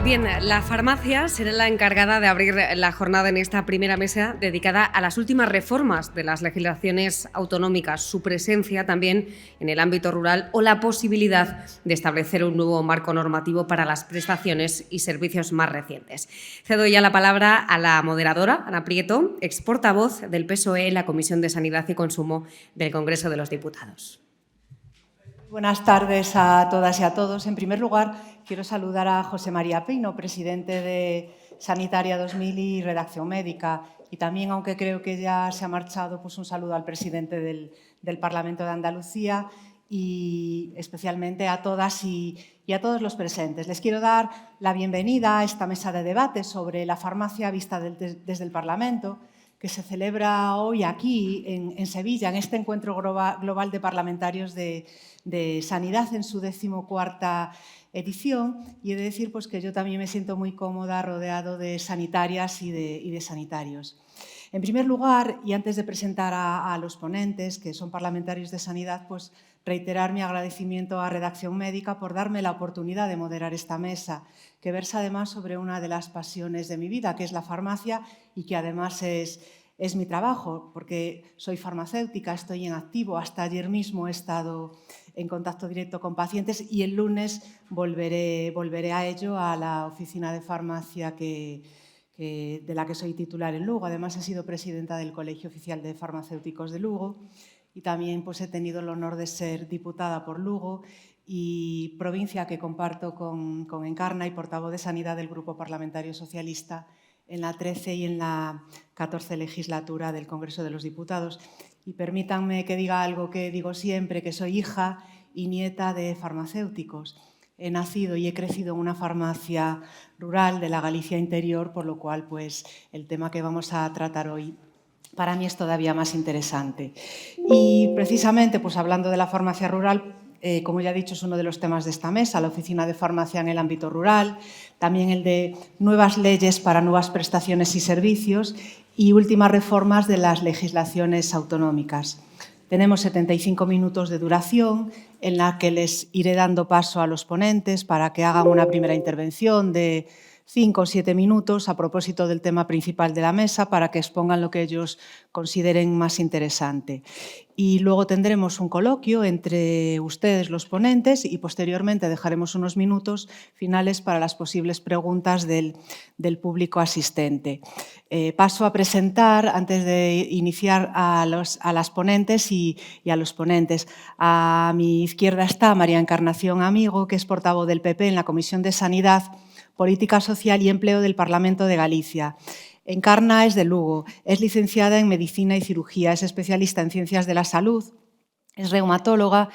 Bien, la farmacia será la encargada de abrir la jornada en esta primera mesa dedicada a las últimas reformas de las legislaciones autonómicas, su presencia también en el ámbito rural o la posibilidad de establecer un nuevo marco normativo para las prestaciones y servicios más recientes. Cedo ya la palabra a la moderadora, Ana Prieto, ex portavoz del PSOE en la Comisión de Sanidad y Consumo del Congreso de los Diputados. Buenas tardes a todas y a todos. En primer lugar, quiero saludar a José María Pino, presidente de Sanitaria 2000 y Redacción Médica. Y también, aunque creo que ya se ha marchado, pues un saludo al presidente del Parlamento de Andalucía y especialmente a todas y a todos los presentes. Les quiero dar la bienvenida a esta mesa de debate sobre la farmacia vista desde el Parlamento, que se celebra hoy aquí, en Sevilla, en este encuentro global de parlamentarios de Sanidad en su 14ª edición. Y he de decir pues, que yo también me siento muy cómoda rodeado de sanitarias y de sanitarios. En primer lugar, y antes de presentar a los ponentes, que son parlamentarios de sanidad, pues reiterar mi agradecimiento a Redacción Médica por darme la oportunidad de moderar esta mesa, que versa además sobre una de las pasiones de mi vida, que es la farmacia y que además es mi trabajo, porque soy farmacéutica, estoy en activo. Hasta ayer mismo he estado en contacto directo con pacientes y el lunes volveré a ello, a la oficina de farmacia de la que soy titular en Lugo. Además, he sido presidenta del Colegio Oficial de Farmacéuticos de Lugo y también pues, he tenido el honor de ser diputada por Lugo y provincia que comparto con Encarna y portavoz de Sanidad del Grupo Parlamentario Socialista en la 13 y en la 14 legislatura del Congreso de los Diputados. Y permítanme que diga algo que digo siempre, que soy hija y nieta de farmacéuticos. He nacido y he crecido en una farmacia rural de la Galicia interior, por lo cual pues, el tema que vamos a tratar hoy para mí es todavía más interesante. Y precisamente, pues, hablando de la farmacia rural, como ya he dicho, es uno de los temas de esta mesa, la oficina de farmacia en el ámbito rural, también el de nuevas leyes para nuevas prestaciones y servicios y últimas reformas de las legislaciones autonómicas. Tenemos 75 minutos de duración en la que les iré dando paso a los ponentes para que hagan una primera intervención de 5 o 7 minutos a propósito del tema principal de la mesa para que expongan lo que ellos consideren más interesante. Y luego tendremos un coloquio entre ustedes, los ponentes, y posteriormente dejaremos unos minutos finales para las posibles preguntas del público asistente. Paso a presentar, antes de iniciar, a las ponentes y a los ponentes. A mi izquierda está María Encarnación Amigo, que es portavoz del PP en la Comisión de Sanidad, Política Social y Empleo del Parlamento de Galicia. Encarna es de Lugo, es licenciada en Medicina y Cirugía, es especialista en Ciencias de la Salud, es reumatóloga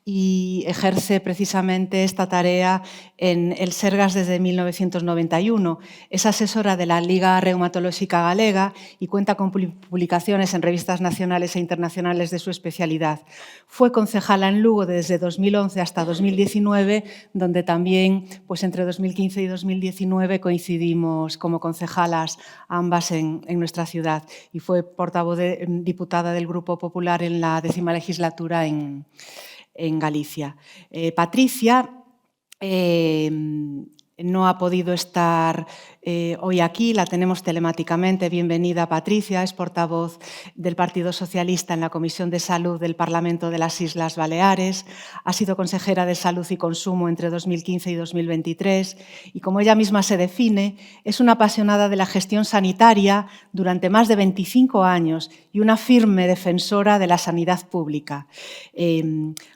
y ejerce precisamente esta tarea en el Sergas desde 1991. Es asesora de la Liga Reumatolóxica Galega y cuenta con publicaciones en revistas nacionales e internacionales de su especialidad. Fue concejala en Lugo desde 2011 hasta 2019, donde también pues, entre 2015 y 2019 coincidimos como concejalas ambas en nuestra ciudad. Y fue portavoz diputada del Grupo Popular en la 10ª legislatura en Galicia. Patricia no ha podido estar hoy aquí, la tenemos telemáticamente. Bienvenida, Patricia, es portavoz del Partido Socialista en la Comisión de Salud del Parlamento de las Islas Baleares, ha sido consejera de Salud y Consumo entre 2015 y 2023 y, como ella misma se define, es una apasionada de la gestión sanitaria durante más de 25 años y una firme defensora de la sanidad pública.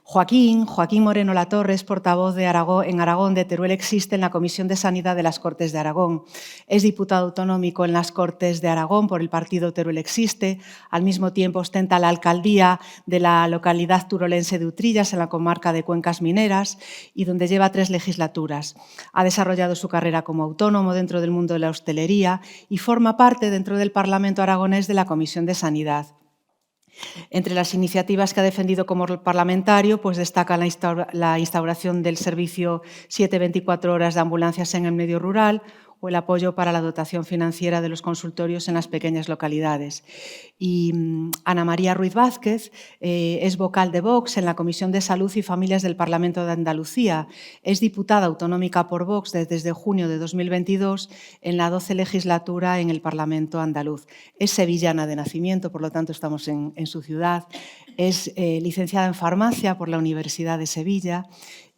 Joaquín Moreno Latorre es portavoz en Aragón de Teruel Existe en la Comisión de Sanidad de las Cortes de Aragón. Es diputado autonómico en las Cortes de Aragón por el partido Teruel Existe. Al mismo tiempo ostenta la alcaldía de la localidad turolense de Utrillas, en la comarca de Cuencas Mineras, y donde lleva 3 legislaturas. Ha desarrollado su carrera como autónomo dentro del mundo de la hostelería y forma parte dentro del Parlamento aragonés de la Comisión de Sanidad. Entre las iniciativas que ha defendido como parlamentario, pues destaca la instauración del servicio 7-24 horas de ambulancias en el medio rural, o el apoyo para la dotación financiera de los consultorios en las pequeñas localidades. Y Ana María Ruiz Vázquez es vocal de Vox en la Comisión de Salud y Familias del Parlamento de Andalucía. Es diputada autonómica por Vox desde junio de 2022 en la 12 legislatura en el Parlamento andaluz. Es sevillana de nacimiento, por lo tanto estamos en su ciudad. Es licenciada en farmacia por la Universidad de Sevilla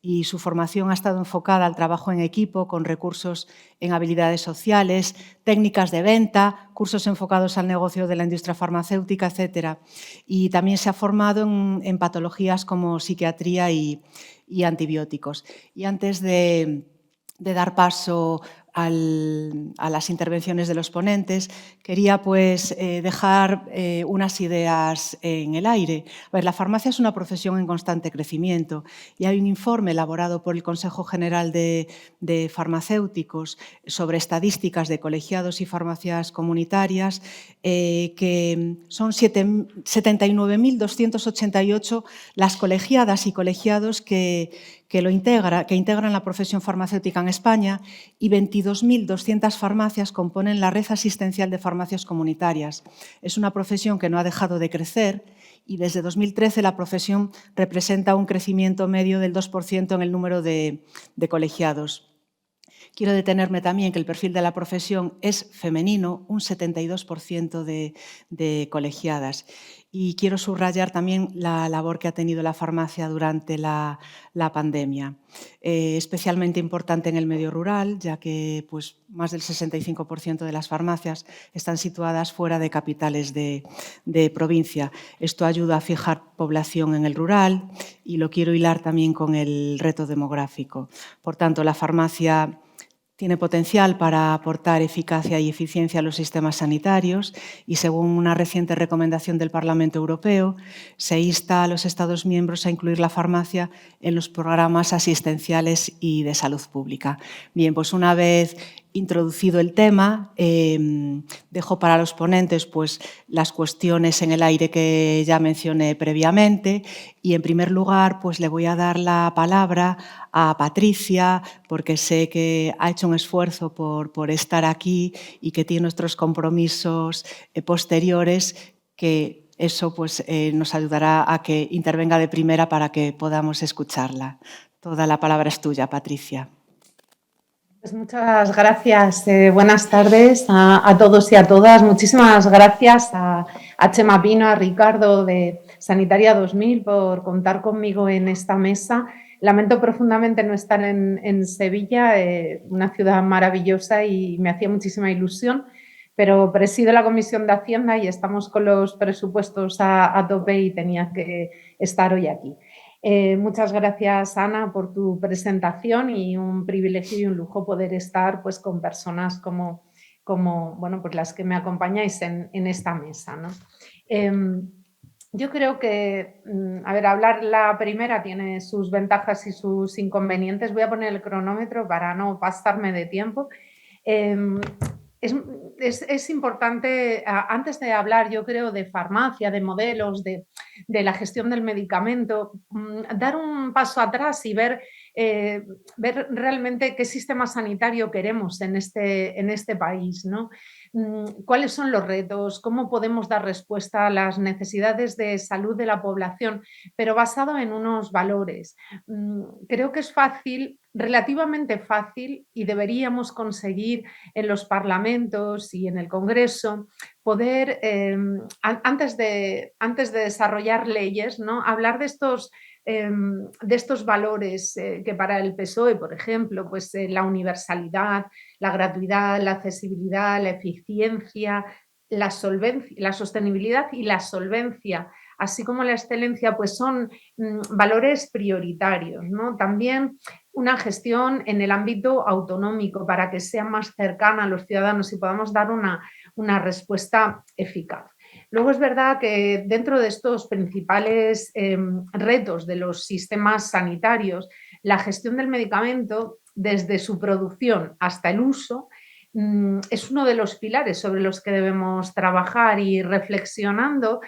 y su formación ha estado enfocada al trabajo en equipo con recursos en habilidades sociales, técnicas de venta, cursos enfocados al negocio de la industria farmacéutica, etc. Y también se ha formado en patologías como psiquiatría y antibióticos. Y antes de dar paso a las intervenciones de los ponentes, quería dejar unas ideas en el aire. A ver, la farmacia es una profesión en constante crecimiento y hay un informe elaborado por el Consejo General de Farmacéuticos sobre estadísticas de colegiados y farmacias comunitarias que son 79.288 las colegiadas y colegiados que integran la profesión farmacéutica en España y 22.200 farmacias componen la red asistencial de farmacias comunitarias. Es una profesión que no ha dejado de crecer y desde 2013 la profesión representa un crecimiento medio del 2% en el número de colegiados. Quiero detenerme también que el perfil de la profesión es femenino, un 72% de colegiadas. Y quiero subrayar también la labor que ha tenido la farmacia durante la pandemia, especialmente importante en el medio rural, ya que más del 65% de las farmacias están situadas fuera de capitales de provincia. Esto ayuda a fijar población en el rural y lo quiero hilar también con el reto demográfico. Por tanto, la farmacia tiene potencial para aportar eficacia y eficiencia a los sistemas sanitarios y, según una reciente recomendación del Parlamento Europeo, se insta a los Estados miembros a incluir la farmacia en los programas asistenciales y de salud pública. Bien, pues una vez introducido el tema, dejo para los ponentes las cuestiones en el aire que ya mencioné previamente y, en primer lugar, le voy a dar la palabra a Patricia, porque sé que ha hecho un esfuerzo por estar aquí y que tiene nuestros compromisos posteriores, que eso nos ayudará a que intervenga de primera para que podamos escucharla. Toda la palabra es tuya, Patricia. Pues muchas gracias. Buenas tardes a todos y a todas. Muchísimas gracias a Chema Pino, a Ricardo de Sanitaria 2000 por contar conmigo en esta mesa. Lamento profundamente no estar en Sevilla, una ciudad maravillosa, y me hacía muchísima ilusión, pero presido la Comisión de Hacienda y estamos con los presupuestos a tope y tenía que estar hoy aquí. Muchas gracias, Ana, por tu presentación, y un privilegio y un lujo poder estar con personas como las que me acompañáis en esta mesa, ¿no? Yo creo que, hablar la primera tiene sus ventajas y sus inconvenientes. Voy a poner el cronómetro para no pasarme de tiempo. Es importante, antes de hablar, yo creo, de farmacia, de modelos, de la gestión del medicamento, dar un paso atrás y ver realmente qué sistema sanitario queremos en este país, ¿no? ¿Cuáles son los retos? ¿Cómo podemos dar respuesta a las necesidades de salud de la población, pero basado en unos valores? Creo que es fácil, relativamente fácil, y deberíamos conseguir en los parlamentos y en el Congreso poder, antes de desarrollar leyes, ¿no?, hablar de estos valores que para el PSOE, por ejemplo, la universalidad, la gratuidad, la accesibilidad, la eficiencia, la solvencia, la sostenibilidad y la solvencia, así como la excelencia, son valores prioritarios, ¿no? También una gestión en el ámbito autonómico para que sea más cercana a los ciudadanos y podamos dar una respuesta eficaz. Luego, es verdad que dentro de estos principales retos de los sistemas sanitarios, la gestión del medicamento, desde su producción hasta el uso, es uno de los pilares sobre los que debemos trabajar. Y reflexionando,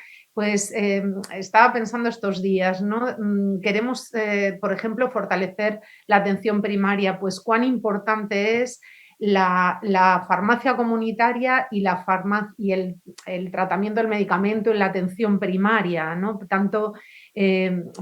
estaba pensando estos días, ¿no? Queremos, por ejemplo, fortalecer la atención primaria, cuán importante es la farmacia comunitaria y, y el tratamiento del medicamento en la atención primaria, ¿no? Tanto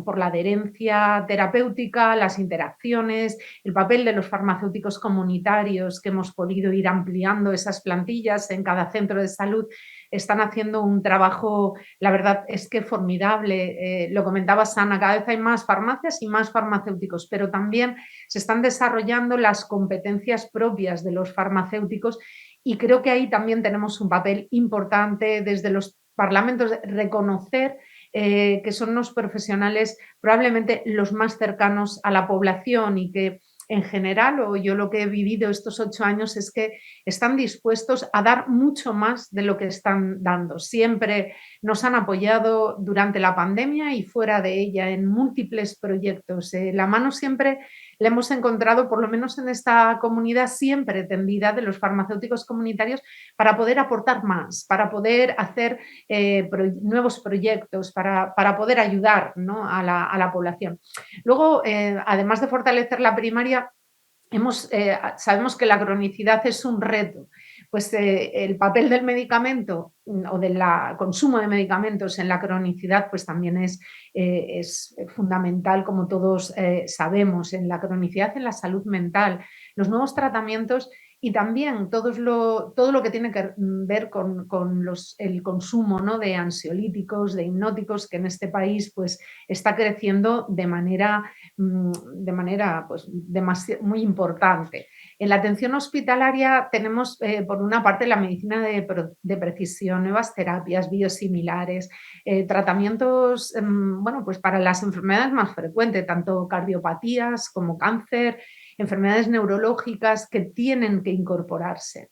por la adherencia terapéutica, las interacciones, el papel de los farmacéuticos comunitarios, que hemos podido ir ampliando esas plantillas en cada centro de salud, están haciendo un trabajo, la verdad es que formidable. Lo comentaba Sana, cada vez hay más farmacias y más farmacéuticos, pero también se están desarrollando las competencias propias de los farmacéuticos y creo que ahí también tenemos un papel importante desde los parlamentos, reconocer que son los profesionales probablemente los más cercanos a la población y que en general, o yo lo que he vivido estos 8 años es que están dispuestos a dar mucho más de lo que están dando. Siempre nos han apoyado durante la pandemia y fuera de ella en múltiples proyectos. La mano siempre la hemos encontrado, por lo menos en esta comunidad, siempre tendida de los farmacéuticos comunitarios para poder aportar más, para poder hacer nuevos proyectos, para poder ayudar, ¿no?, a la población. Luego, además de fortalecer la primaria, sabemos que la cronicidad es un reto, pues el papel del medicamento o del consumo de medicamentos en la cronicidad pues también es fundamental, como todos sabemos, en la cronicidad, en la salud mental, los nuevos tratamientos y también todo lo que tiene que ver con el consumo, ¿no?, de ansiolíticos, de hipnóticos, que en este país pues, está creciendo de manera pues, muy importante. En la atención hospitalaria tenemos, por una parte, la medicina de precisión, nuevas terapias biosimilares, tratamientos bueno, pues para las enfermedades más frecuentes, tanto cardiopatías como cáncer, enfermedades neurológicas que tienen que incorporarse.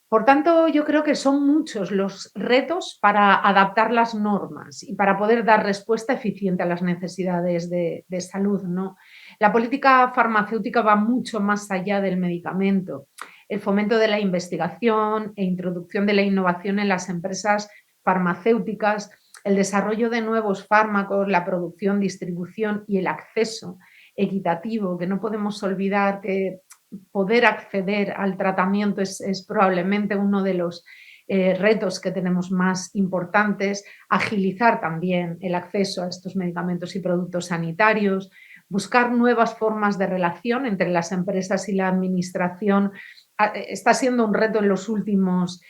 Por tanto, yo creo que son muchos los retos para adaptar las normas y para poder dar respuesta eficiente a las necesidades de salud, ¿no? La política farmacéutica va mucho más allá del medicamento. El fomento de la investigación e introducción de la innovación en las empresas farmacéuticas, el desarrollo de nuevos fármacos, la producción, distribución y el acceso equitativo, que no podemos olvidar que poder acceder al tratamiento es probablemente uno de los retos que tenemos más importantes, agilizar también el acceso a estos medicamentos y productos sanitarios, buscar nuevas formas de relación entre las empresas y la administración. Está siendo un reto en los últimos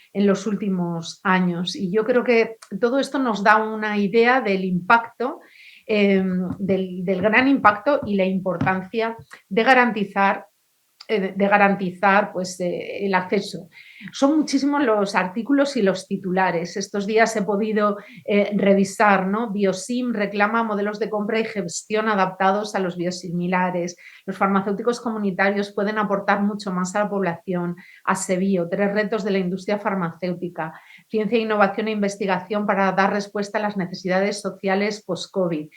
años y yo creo que todo esto nos da una idea del impacto, del gran impacto y la importancia de garantizar pues, el acceso. Son muchísimos los artículos y los titulares. Estos días he podido revisar, ¿no? Biosim reclama modelos de compra y gestión adaptados a los biosimilares. Los farmacéuticos comunitarios pueden aportar mucho más a la población. ASEBIO, 3 retos de la industria farmacéutica. Ciencia, innovación e investigación para dar respuesta a las necesidades sociales post-COVID.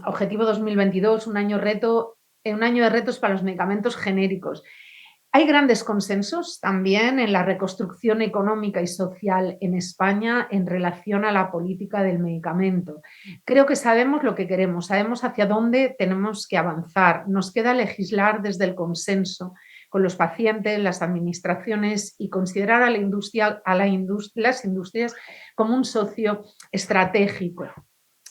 Objetivo 2022, un año de retos para los medicamentos genéricos. Hay grandes consensos también en la reconstrucción económica y social en España en relación a la política del medicamento. Creo que sabemos lo que queremos, sabemos hacia dónde tenemos que avanzar. Nos queda legislar desde el consenso con los pacientes, las administraciones y considerar a las industrias como un socio estratégico.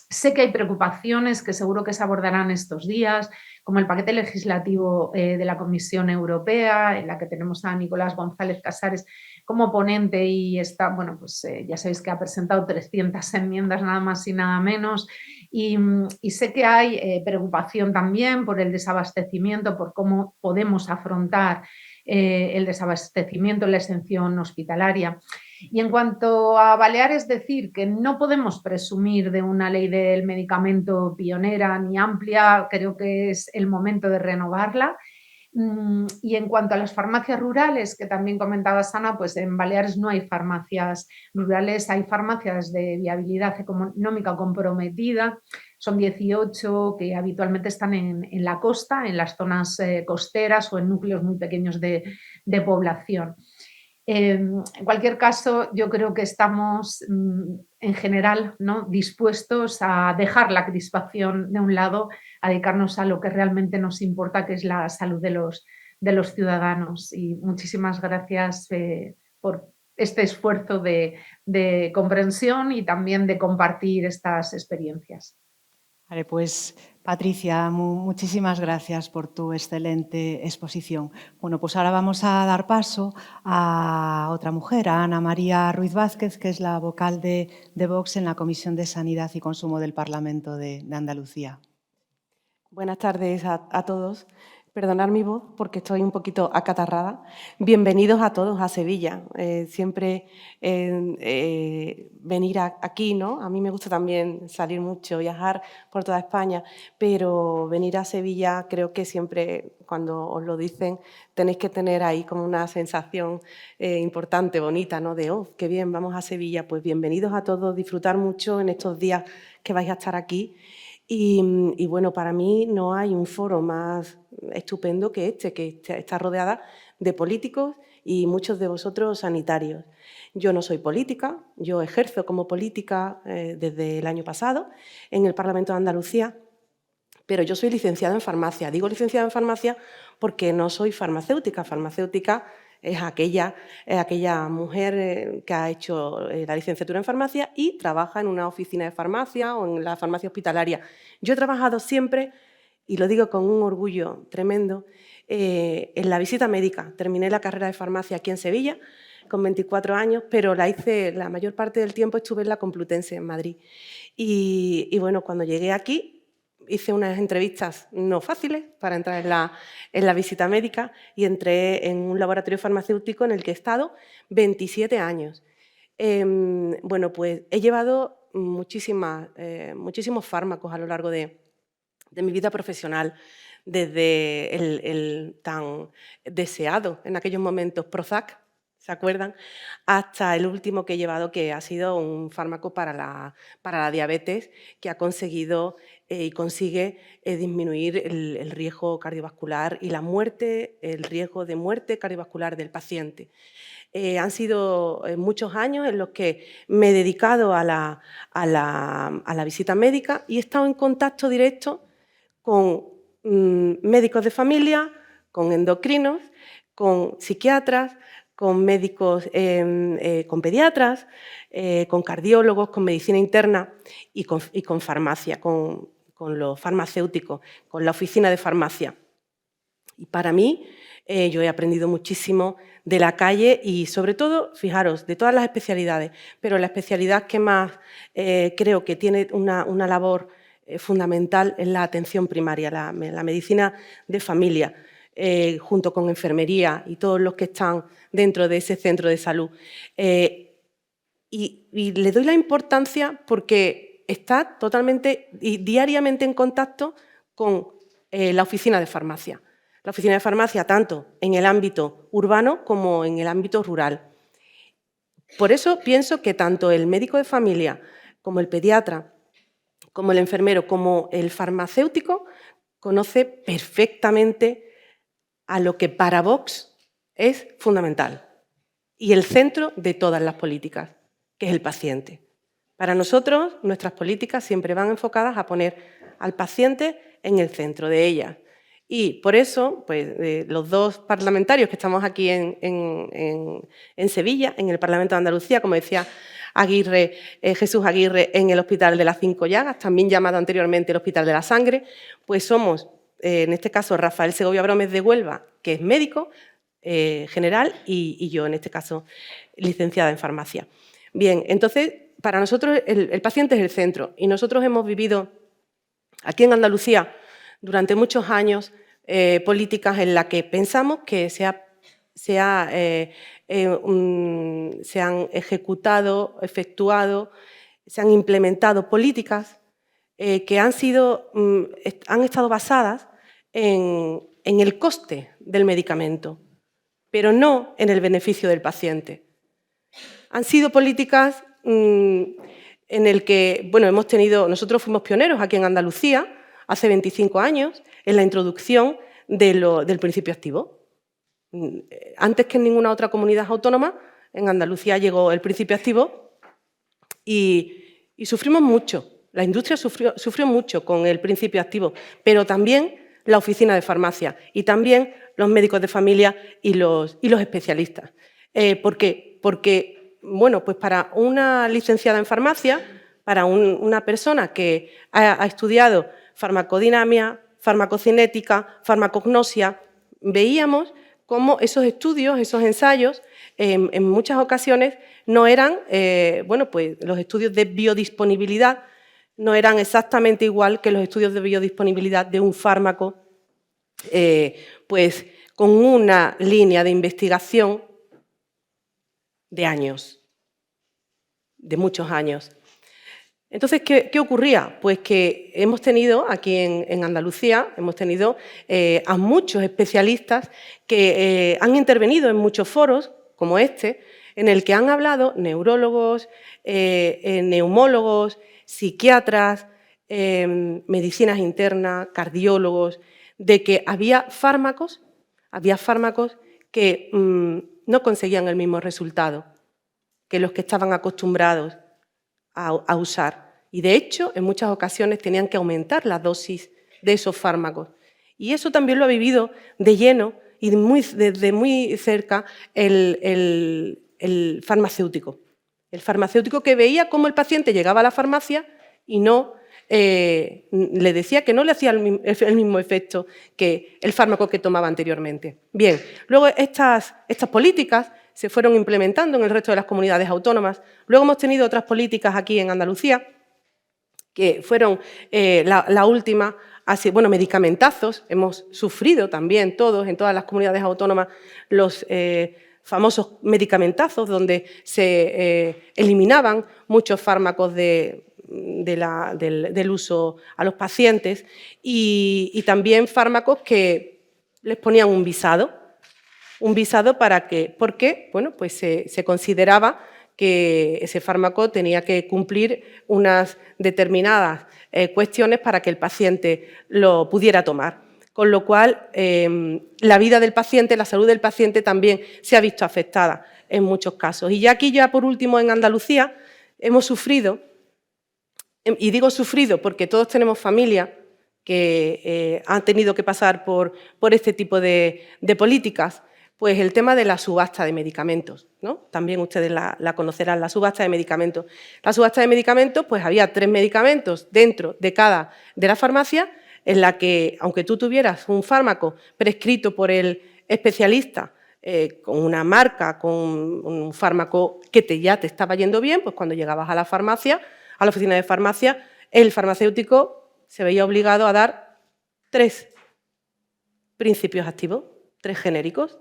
Sé que hay preocupaciones que seguro que se abordarán estos días, como el paquete legislativo de la Comisión Europea, en la que tenemos a Nicolás González Casares como ponente y está, bueno, pues ya sabéis que ha presentado 300 enmiendas nada más y nada menos y sé que hay preocupación también por el desabastecimiento, por cómo podemos afrontar el desabastecimiento en la exención hospitalaria. Y en cuanto a Baleares, decir que no podemos presumir de una ley del medicamento pionera ni amplia, creo que es el momento de renovarla. Y en cuanto a las farmacias rurales, que también comentaba Sana, pues en Baleares no hay farmacias rurales, hay farmacias de viabilidad económica comprometida, son 18 que habitualmente están en la costa, en las zonas costeras o en núcleos muy pequeños de población. En cualquier caso, yo creo que estamos en general, ¿no?, dispuestos a dejar la crispación de un lado, a dedicarnos a lo que realmente nos importa, que es la salud de los ciudadanos. Y muchísimas gracias por este esfuerzo de comprensión y también de compartir estas experiencias. Vale, pues Patricia, muchísimas gracias por tu excelente exposición. Bueno, pues ahora vamos a dar paso a otra mujer, a Ana María Ruiz Vázquez, que es la vocal de Vox en la Comisión de Sanidad y Consumo del Parlamento de Andalucía. Buenas tardes a todos. Perdonad mi voz porque estoy un poquito acatarrada. Bienvenidos a todos a Sevilla. Siempre venir aquí, ¿no? A mí me gusta también salir mucho, viajar por toda España, pero venir a Sevilla creo que siempre, cuando os lo dicen, tenéis que tener ahí como una sensación importante, bonita, ¿no? De, oh, qué bien, vamos a Sevilla. Pues bienvenidos a todos, disfrutar mucho en estos días que vais a estar aquí. Y bueno, para mí no hay un foro más estupendo que que está rodeada de políticos y muchos de vosotros sanitarios. Yo no soy política, yo ejerzo como política desde el año pasado en el Parlamento de Andalucía, pero yo soy licenciada en farmacia. Digo licenciada en farmacia porque no soy farmacéutica. Farmacéutica es aquella mujer que ha hecho la licenciatura en farmacia y trabaja en una oficina de farmacia o en la farmacia hospitalaria. Yo he trabajado siempre, y lo digo con un orgullo tremendo, en la visita médica. Terminé la carrera de farmacia aquí en Sevilla con 24 años, pero la mayor parte del tiempo estuve en la Complutense, en Madrid. Y bueno, cuando llegué aquí, hice unas entrevistas no fáciles para entrar en la visita médica y entré en un laboratorio farmacéutico en el que he estado 27 años. Bueno, pues he llevado muchísimos fármacos a lo largo de mi vida profesional, desde el tan deseado en aquellos momentos Prozac, ¿se acuerdan? Hasta el último que he llevado, que ha sido un fármaco para la diabetes, que ha conseguido y consigue disminuir el riesgo cardiovascular y la muerte, el riesgo de muerte cardiovascular del paciente. Han sido muchos años en los que me he dedicado a la visita médica y he estado en contacto directo con médicos de familia, con endocrinos, con psiquiatras, con médicos, con pediatras, con cardiólogos, con medicina interna y con farmacia, con los farmacéuticos, con la oficina de farmacia. Y para mí, yo he aprendido muchísimo de la calle y, sobre todo, fijaros, de todas las especialidades, pero la especialidad que más creo que tiene una labor fundamental es la atención primaria, la medicina de familia, junto con enfermería y todos los que están dentro de ese centro de salud. Y le doy la importancia porque está totalmente y diariamente en contacto con la oficina de farmacia. La oficina de farmacia tanto en el ámbito urbano como en el ámbito rural. Por eso pienso que tanto el médico de familia como el pediatra, como el enfermero, como el farmacéutico, conoce perfectamente a lo que para Vox es fundamental y el centro de todas las políticas, que es el paciente. Para nosotros, nuestras políticas siempre van enfocadas a poner al paciente en el centro de ellas. Y por eso, pues, los dos parlamentarios que estamos aquí en Sevilla, en el Parlamento de Andalucía, como decía Jesús Aguirre, en el Hospital de las Cinco Llagas, también llamado anteriormente el Hospital de la Sangre, pues somos, en este caso, Rafael Segovia Bromes de Huelva, que es médico general, y yo, en este caso, licenciada en farmacia. Bien, entonces, para nosotros el paciente es el centro y nosotros hemos vivido aquí en Andalucía durante muchos años políticas en las que pensamos que se han ejecutado, efectuado, se han implementado políticas que han estado basadas en el coste del medicamento, pero no en el beneficio del paciente. Han sido políticas en el que, bueno, nosotros fuimos pioneros aquí en Andalucía, hace 25 años, en la introducción del principio activo. Antes que en ninguna otra comunidad autónoma, en Andalucía llegó el principio activo y sufrimos mucho. La industria sufrió mucho con el principio activo, pero también la oficina de farmacia y también los médicos de familia y los especialistas. ¿Por qué? Porque, bueno, pues para una licenciada en farmacia, para una persona que ha estudiado farmacodinamia, farmacocinética, farmacognosia, veíamos cómo esos estudios, esos ensayos, en muchas ocasiones no eran, bueno, pues los estudios de biodisponibilidad no eran exactamente igual que los estudios de biodisponibilidad de un fármaco, pues con una línea de investigación de años, de muchos años. Entonces, ¿qué ocurría? Pues que hemos tenido aquí en Andalucía, hemos tenido a muchos especialistas que han intervenido en muchos foros, como este, en el que han hablado neurólogos, neumólogos, psiquiatras, medicinas internas, cardiólogos, de que había fármacos que no conseguían el mismo resultado que los que estaban acostumbrados a usar. Y de hecho, en muchas ocasiones tenían que aumentar la dosis de esos fármacos. Y eso también lo ha vivido de lleno y desde muy cerca el farmacéutico. El farmacéutico que veía cómo el paciente llegaba a la farmacia y no le decía que no le hacía el mismo efecto que el fármaco que tomaba anteriormente. Bien, luego estas políticas se fueron implementando en el resto de las comunidades autónomas. Luego hemos tenido otras políticas aquí en Andalucía, que fueron la última, así, bueno, medicamentazos. Hemos sufrido también todos, en todas las comunidades autónomas, los famosos medicamentazos, donde se eliminaban muchos fármacos del uso a los pacientes y también fármacos que les ponían un visado. Un visado para que, porque bueno, pues se consideraba que ese fármaco tenía que cumplir unas determinadas cuestiones para que el paciente lo pudiera tomar. Con lo cual, la vida del paciente, la salud del paciente también se ha visto afectada en muchos casos. Y ya aquí, por último, en Andalucía, hemos sufrido, y digo sufrido porque todos tenemos familia que han tenido que pasar por este tipo de políticas, pues el tema de la subasta de medicamentos, ¿no? También ustedes la conocerán, la subasta de medicamentos. La subasta de medicamentos, pues había 3 medicamentos dentro de la farmacia, en la que, aunque tú tuvieras un fármaco prescrito por el especialista, con una marca, con un fármaco que ya te estaba yendo bien, pues cuando llegabas a la farmacia, a la oficina de farmacia, el farmacéutico se veía obligado a dar 3 principios activos, 3 genéricos.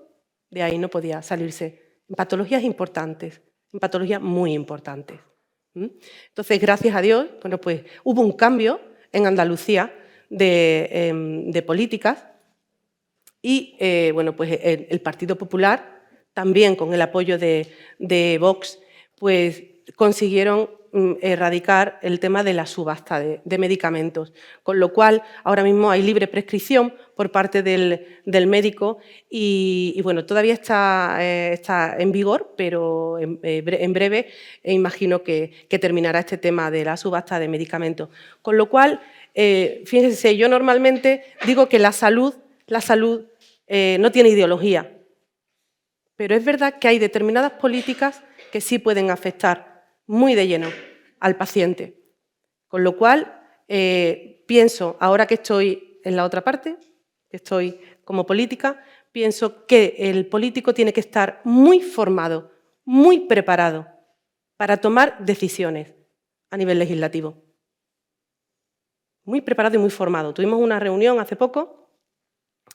De ahí no podía salirse en patologías importantes, en patologías muy importantes. Entonces, gracias a Dios, bueno, pues hubo un cambio en Andalucía de políticas y bueno, pues el Partido Popular, también con el apoyo de Vox, pues consiguieron erradicar el tema de la subasta de medicamentos, con lo cual ahora mismo hay libre prescripción por parte del médico y bueno, todavía está en vigor, pero en breve imagino que terminará este tema de la subasta de medicamentos. Con lo cual, fíjense, yo normalmente digo que la salud no tiene ideología, pero es verdad que hay determinadas políticas que sí pueden afectar muy de lleno al paciente. Con lo cual, pienso, ahora que estoy en la otra parte, que estoy como política, pienso que el político tiene que estar muy formado, muy preparado para tomar decisiones a nivel legislativo. Muy preparado y muy formado. Tuvimos una reunión hace poco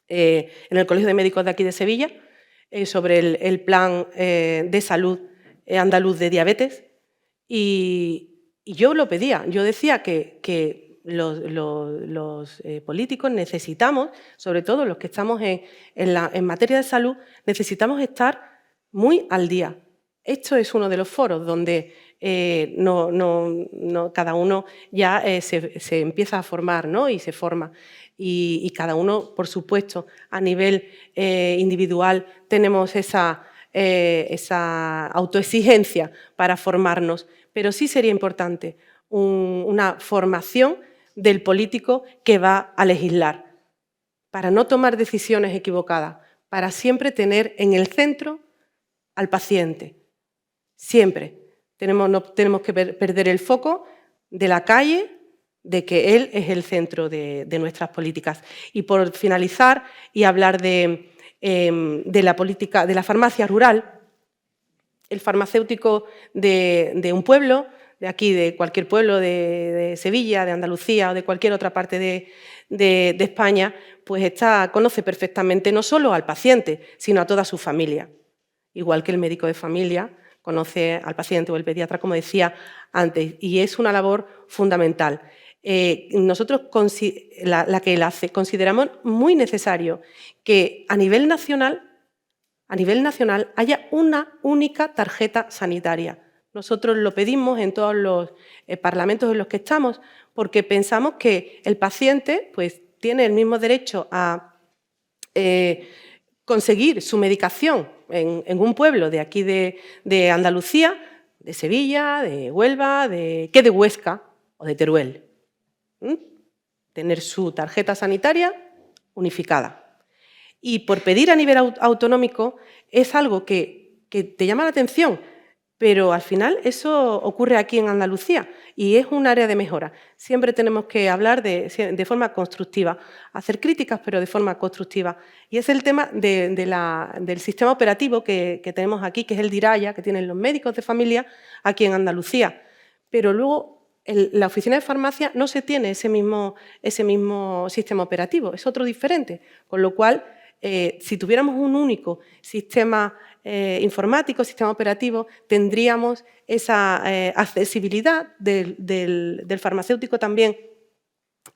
en el Colegio de Médicos de aquí de Sevilla sobre el plan de salud andaluz de diabetes. Y yo lo pedía, yo decía que los políticos necesitamos, sobre todo los que estamos en materia de salud, necesitamos estar muy al día. Esto es uno de los foros donde cada uno ya se empieza a formar, ¿no? Y se forma. Y cada uno, por supuesto, a nivel individual tenemos esa autoexigencia para formarnos, pero sí sería importante una formación del político que va a legislar, para no tomar decisiones equivocadas, para siempre tener en el centro al paciente. Siempre. No tenemos que perder el foco de la calle, de que él es el centro de nuestras políticas. Y por finalizar y hablar de la política, de la farmacia rural, el farmacéutico de un pueblo, de aquí, de cualquier pueblo, de Sevilla, de Andalucía o de cualquier otra parte de España, pues conoce perfectamente no solo al paciente, sino a toda su familia. Igual que el médico de familia conoce al paciente o el pediatra, como decía antes, y es una labor fundamental. Nosotros, la que él hace, consideramos muy necesario que a nivel nacional haya una única tarjeta sanitaria. Nosotros lo pedimos en todos los parlamentos en los que estamos porque pensamos que el paciente pues, tiene el mismo derecho a conseguir su medicación en un pueblo de aquí de Andalucía, de Sevilla, de Huelva, que de Huesca o de Teruel. Tener su tarjeta sanitaria unificada. Y por pedir a nivel autonómico es algo que te llama la atención, pero al final eso ocurre aquí en Andalucía y es un área de mejora. Siempre tenemos que hablar de forma constructiva, hacer críticas, pero de forma constructiva. Y es el tema del sistema operativo que tenemos aquí, que es el DIRAYA, que tienen los médicos de familia aquí en Andalucía. Pero luego la oficina de farmacia no se tiene ese mismo sistema operativo, es otro diferente. Con lo cual, si tuviéramos un único sistema informático, sistema operativo, tendríamos esa accesibilidad del farmacéutico también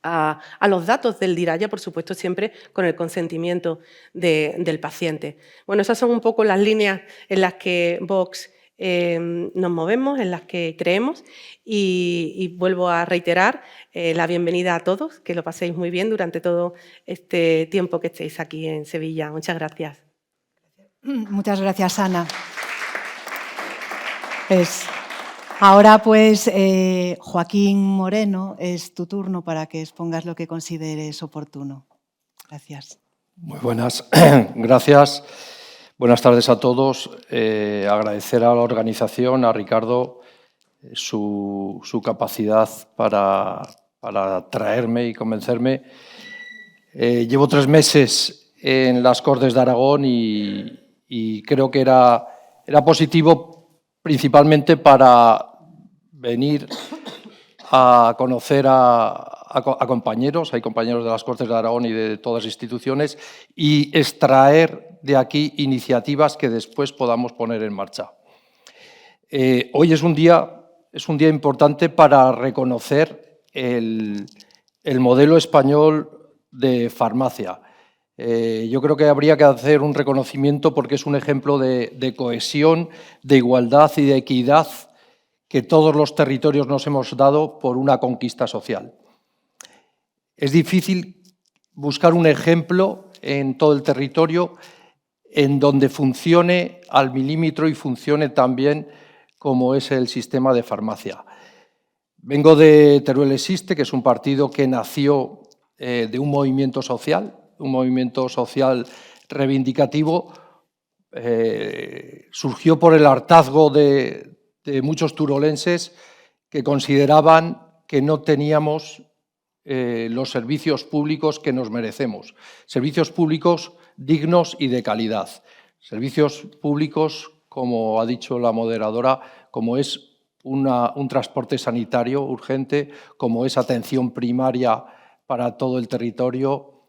a los datos del DIRAYA, por supuesto, siempre con el consentimiento del paciente. Bueno, esas son un poco las líneas en las que Vox nos movemos, en las que creemos y vuelvo a reiterar la bienvenida a todos, que lo paséis muy bien durante todo este tiempo que estéis aquí en Sevilla. Muchas gracias. Muchas gracias, Ana. Ahora, pues, Joaquín Moreno, es tu turno para que expongas lo que consideres oportuno. Gracias. Muy buenas, gracias. Buenas tardes a todos. Agradecer a la organización, a Ricardo, su capacidad para traerme y convencerme. Llevo 3 meses en las Cortes de Aragón y creo que era positivo principalmente para venir a conocer a compañeros, hay compañeros de las Cortes de Aragón y de todas las instituciones, y extraer de aquí iniciativas que después podamos poner en marcha. Hoy es un día importante para reconocer el modelo español de farmacia. Yo creo que habría que hacer un reconocimiento porque es un ejemplo de cohesión, de igualdad y de equidad que todos los territorios nos hemos dado por una conquista social. Es difícil buscar un ejemplo en todo el territorio en donde funcione al milímetro y funcione también como es el sistema de farmacia. Vengo de Teruel Existe, que es un partido que nació de un movimiento social reivindicativo, surgió por el hartazgo de muchos turolenses que consideraban que no teníamos los servicios públicos que nos merecemos, servicios públicos dignos y de calidad, servicios públicos, como ha dicho la moderadora, como es un transporte sanitario urgente, como es atención primaria para todo el territorio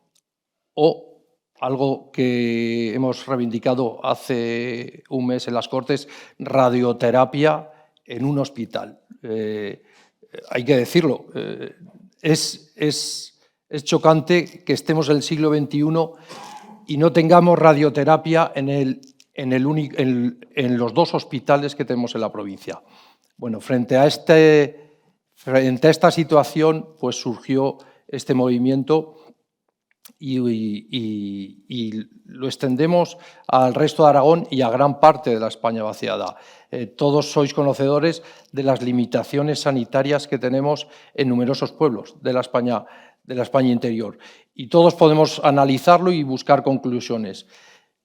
o algo que hemos reivindicado hace un mes en las Cortes, radioterapia en un hospital. Hay que decirlo, es chocante que estemos en el siglo XXI y no tengamos radioterapia en los 2 hospitales que tenemos en la provincia. Bueno, frente a esta situación, pues surgió este movimiento y lo extendemos al resto de Aragón y a gran parte de la España vaciada. Todos sois conocedores de las limitaciones sanitarias que tenemos en numerosos pueblos de la España interior y todos podemos analizarlo y buscar conclusiones.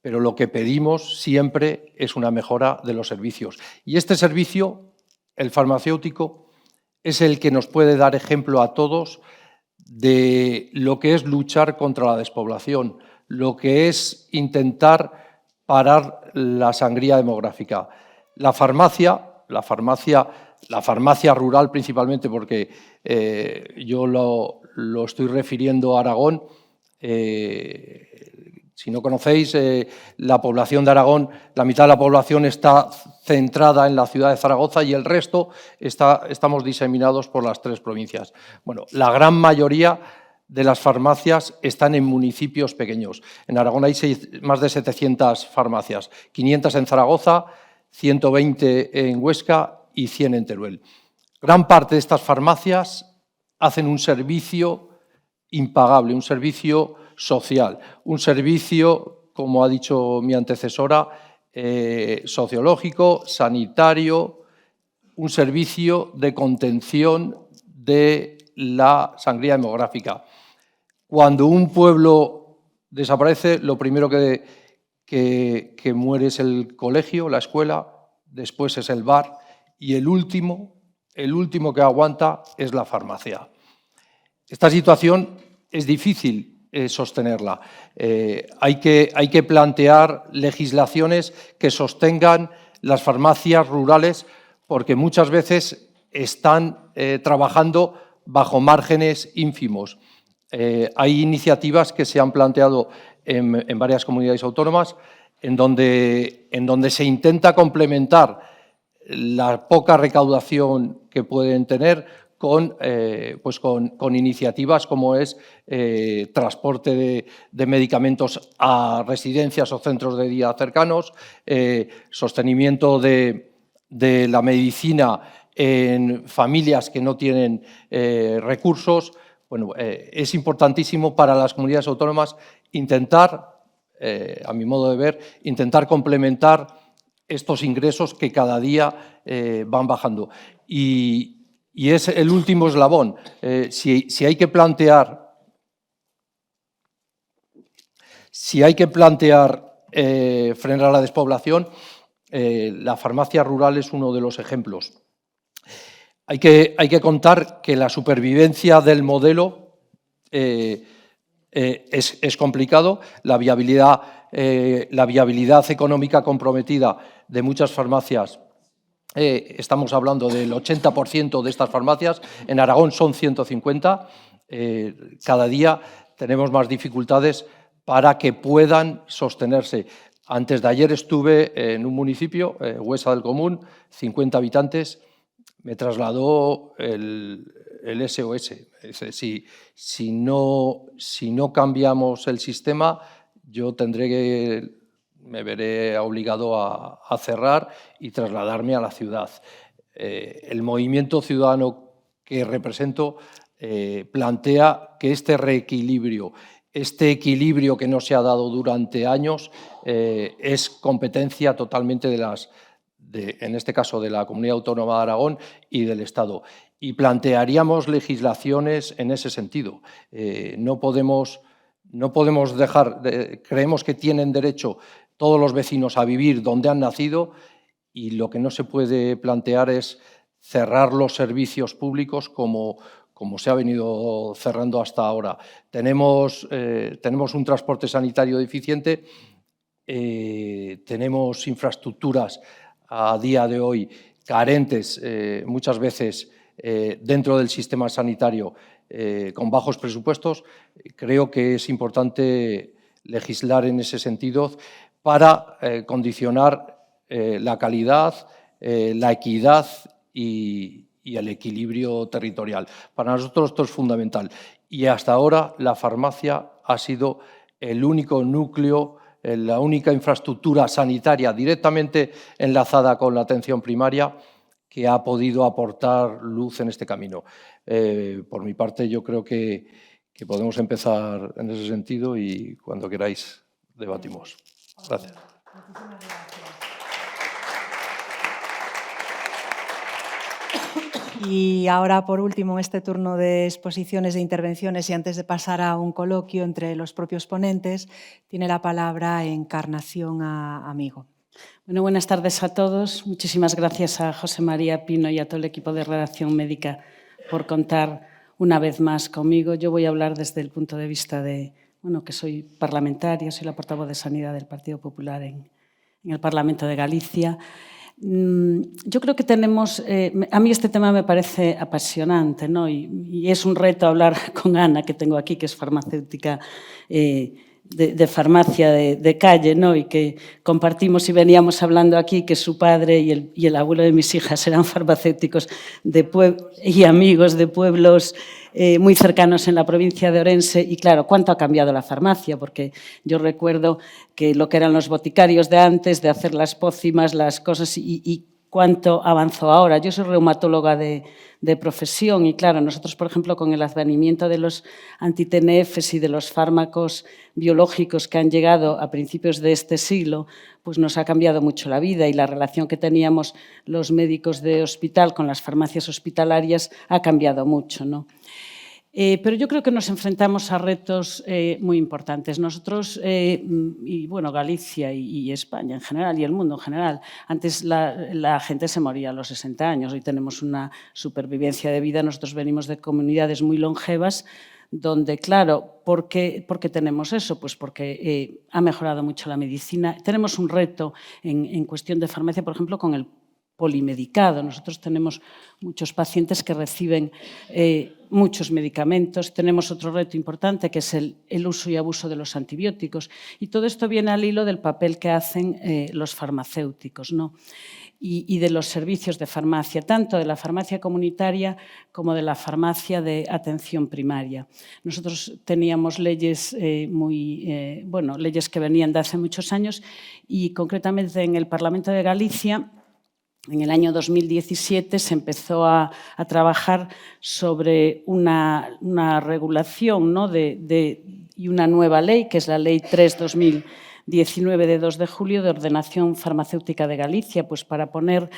pero lo que pedimos siempre es una mejora de los servicios. Y este servicio, el farmacéutico, es el que nos puede dar ejemplo a todos de lo que es luchar contra la despoblación, lo que es intentar parar la sangría demográfica. La farmacia rural principalmente, porque yo lo estoy refiriendo a Aragón. Si no conocéis, la población de Aragón, la mitad de la población está centrada en la ciudad de Zaragoza y el resto estamos diseminados por las 3 provincias. Bueno, la gran mayoría de las farmacias están en municipios pequeños. En Aragón hay más de 700 farmacias, 500 en Zaragoza, 120 en Huesca y 100 en Teruel. Gran parte de estas farmacias hacen un servicio impagable, un servicio social, un servicio, como ha dicho mi antecesora, sociológico, sanitario, un servicio de contención de la sangría demográfica. Cuando un pueblo desaparece, lo primero que muere es el colegio, la escuela, después es el bar y el último que aguanta es la farmacia. Esta situación es difícil sostenerla. Hay que plantear legislaciones que sostengan las farmacias rurales porque muchas veces están trabajando bajo márgenes ínfimos. Hay iniciativas que se han planteado en varias comunidades autónomas en donde se intenta complementar la poca recaudación que pueden tener con iniciativas como es transporte de medicamentos a residencias o centros de día cercanos, sostenimiento de la medicina en familias que no tienen recursos. Bueno, es importantísimo para las comunidades autónomas intentar, a mi modo de ver, intentar complementar estos ingresos que cada día van bajando. Y es el último eslabón. Si hay que plantear frenar la despoblación, la farmacia rural es uno de los ejemplos. Hay que contar que la supervivencia del modelo es complicado, la viabilidad económica comprometida de muchas farmacias. Estamos hablando del 80% de estas farmacias, en Aragón son 150, cada día tenemos más dificultades para que puedan sostenerse. Antes de ayer estuve en un municipio, Huesa del Común, 50 habitantes, me trasladó el SOS. Si no cambiamos el sistema, yo me veré obligado a cerrar y trasladarme a la ciudad. El movimiento ciudadano que represento plantea que este reequilibrio, este equilibrio que no se ha dado durante años, es competencia totalmente en este caso de la Comunidad Autónoma de Aragón y del Estado. Y plantearíamos legislaciones en ese sentido. No podemos dejar, creemos que tienen derecho todos los vecinos a vivir donde han nacido y lo que no se puede plantear es cerrar los servicios públicos como se ha venido cerrando hasta ahora. Tenemos un transporte sanitario deficiente, tenemos infraestructuras a día de hoy carentes muchas veces dentro del sistema sanitario con bajos presupuestos. Creo que es importante legislar en ese sentido para condicionar la calidad, la equidad y el equilibrio territorial. Para nosotros esto es fundamental. Y hasta ahora la farmacia ha sido el único núcleo, la única infraestructura sanitaria directamente enlazada con la atención primaria que ha podido aportar luz en este camino. Por mi parte, yo creo que podemos empezar en ese sentido y cuando queráis debatimos. Gracias. Muchísimas gracias. Y ahora, por último, en este turno de exposiciones, de intervenciones, y antes de pasar a un coloquio entre los propios ponentes, tiene la palabra Encarnación Amigo. Bueno, buenas tardes a todos. Muchísimas gracias a José María Pino y a todo el equipo de Redacción Médica por contar una vez más conmigo. Yo voy a hablar desde el punto de vista de, que soy parlamentaria, soy la portavoz de Sanidad del Partido Popular en el Parlamento de Galicia. Yo creo que tenemos, a mí este tema me parece apasionante, ¿no? Y es un reto hablar con Ana, que tengo aquí, que es farmacéutica de farmacia de calle, ¿no? Y que compartimos y veníamos hablando aquí que su padre y el abuelo de mis hijas eran farmacéuticos y amigos de pueblos muy cercanos en la provincia de Orense. Y claro, ¿cuánto ha cambiado la farmacia? Porque yo recuerdo que lo que eran los boticarios de antes, de hacer las pócimas, las cosas, y cuánto avanzó ahora. Yo soy reumatóloga de profesión y, claro, nosotros, por ejemplo, con el advenimiento de los anti-TNFs y de los fármacos biológicos que han llegado a principios de este siglo, pues nos ha cambiado mucho la vida, y la relación que teníamos los médicos de hospital con las farmacias hospitalarias ha cambiado mucho, ¿no? Pero yo creo que nos enfrentamos a retos muy importantes. Nosotros, y bueno, Galicia y España en general, y el mundo en general, antes la gente se moría a los 60 años, hoy tenemos una supervivencia de vida. Nosotros venimos de comunidades muy longevas, donde, claro, ¿por qué tenemos eso? Pues porque ha mejorado mucho la medicina. Tenemos un reto en cuestión de farmacia, por ejemplo, con el polimedicado. Nosotros tenemos muchos pacientes que reciben muchos medicamentos. Tenemos otro reto importante, que es el uso y abuso de los antibióticos. Y todo esto viene al hilo del papel que hacen los farmacéuticos, ¿no? Y de los servicios de farmacia, tanto de la farmacia comunitaria como de la farmacia de atención primaria. Nosotros teníamos leyes leyes que venían de hace muchos años, y concretamente en el Parlamento de Galicia, en el año 2017 se empezó a trabajar sobre una regulación, ¿no? y una nueva ley, que es la Ley 3/2019 de 2 de julio de Ordenación Farmacéutica de Galicia, pues para poner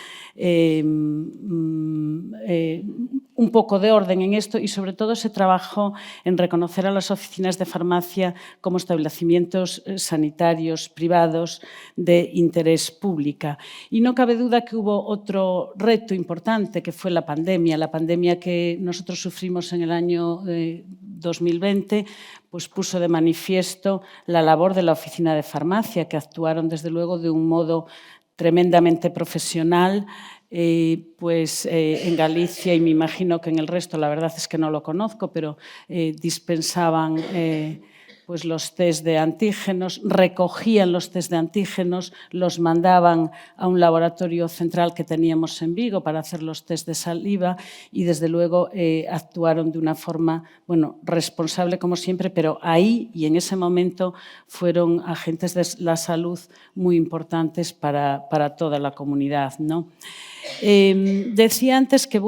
un poco de orden en esto, y sobre todo se trabajó en reconocer a las oficinas de farmacia como establecimientos sanitarios privados de interés público. Y no cabe duda que hubo otro reto importante, que fue la pandemia que nosotros sufrimos en el año 2020, pues puso de manifiesto la labor de la oficina de farmacia, que actuaron desde luego de un modo tremendamente profesional, en Galicia, y me imagino que en el resto, la verdad es que no lo conozco, pero dispensaban pues los test de antígenos, recogían los test de antígenos, los mandaban a un laboratorio central que teníamos en Vigo para hacer los test de saliva, y desde luego actuaron de una forma, responsable como siempre, pero ahí y en ese momento fueron agentes de la salud muy importantes para toda la comunidad, ¿no? Decía antes que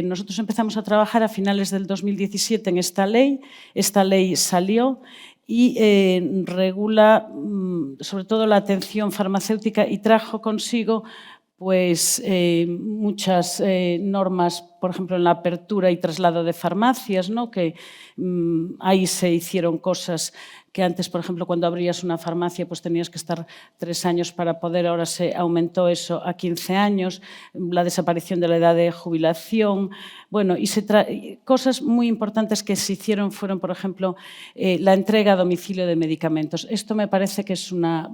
nosotros empezamos a trabajar a finales del 2017 en esta ley salió y regula sobre todo la atención farmacéutica, y trajo consigo muchas normas, por ejemplo, en la apertura y traslado de farmacias, ¿no? Que ahí se hicieron cosas que antes, por ejemplo, cuando abrías una farmacia, pues tenías que estar 3 años para poder, ahora se aumentó eso a 15 años, la desaparición de la edad de jubilación, cosas muy importantes que se hicieron fueron, por ejemplo, la entrega a domicilio de medicamentos. Esto me parece que es una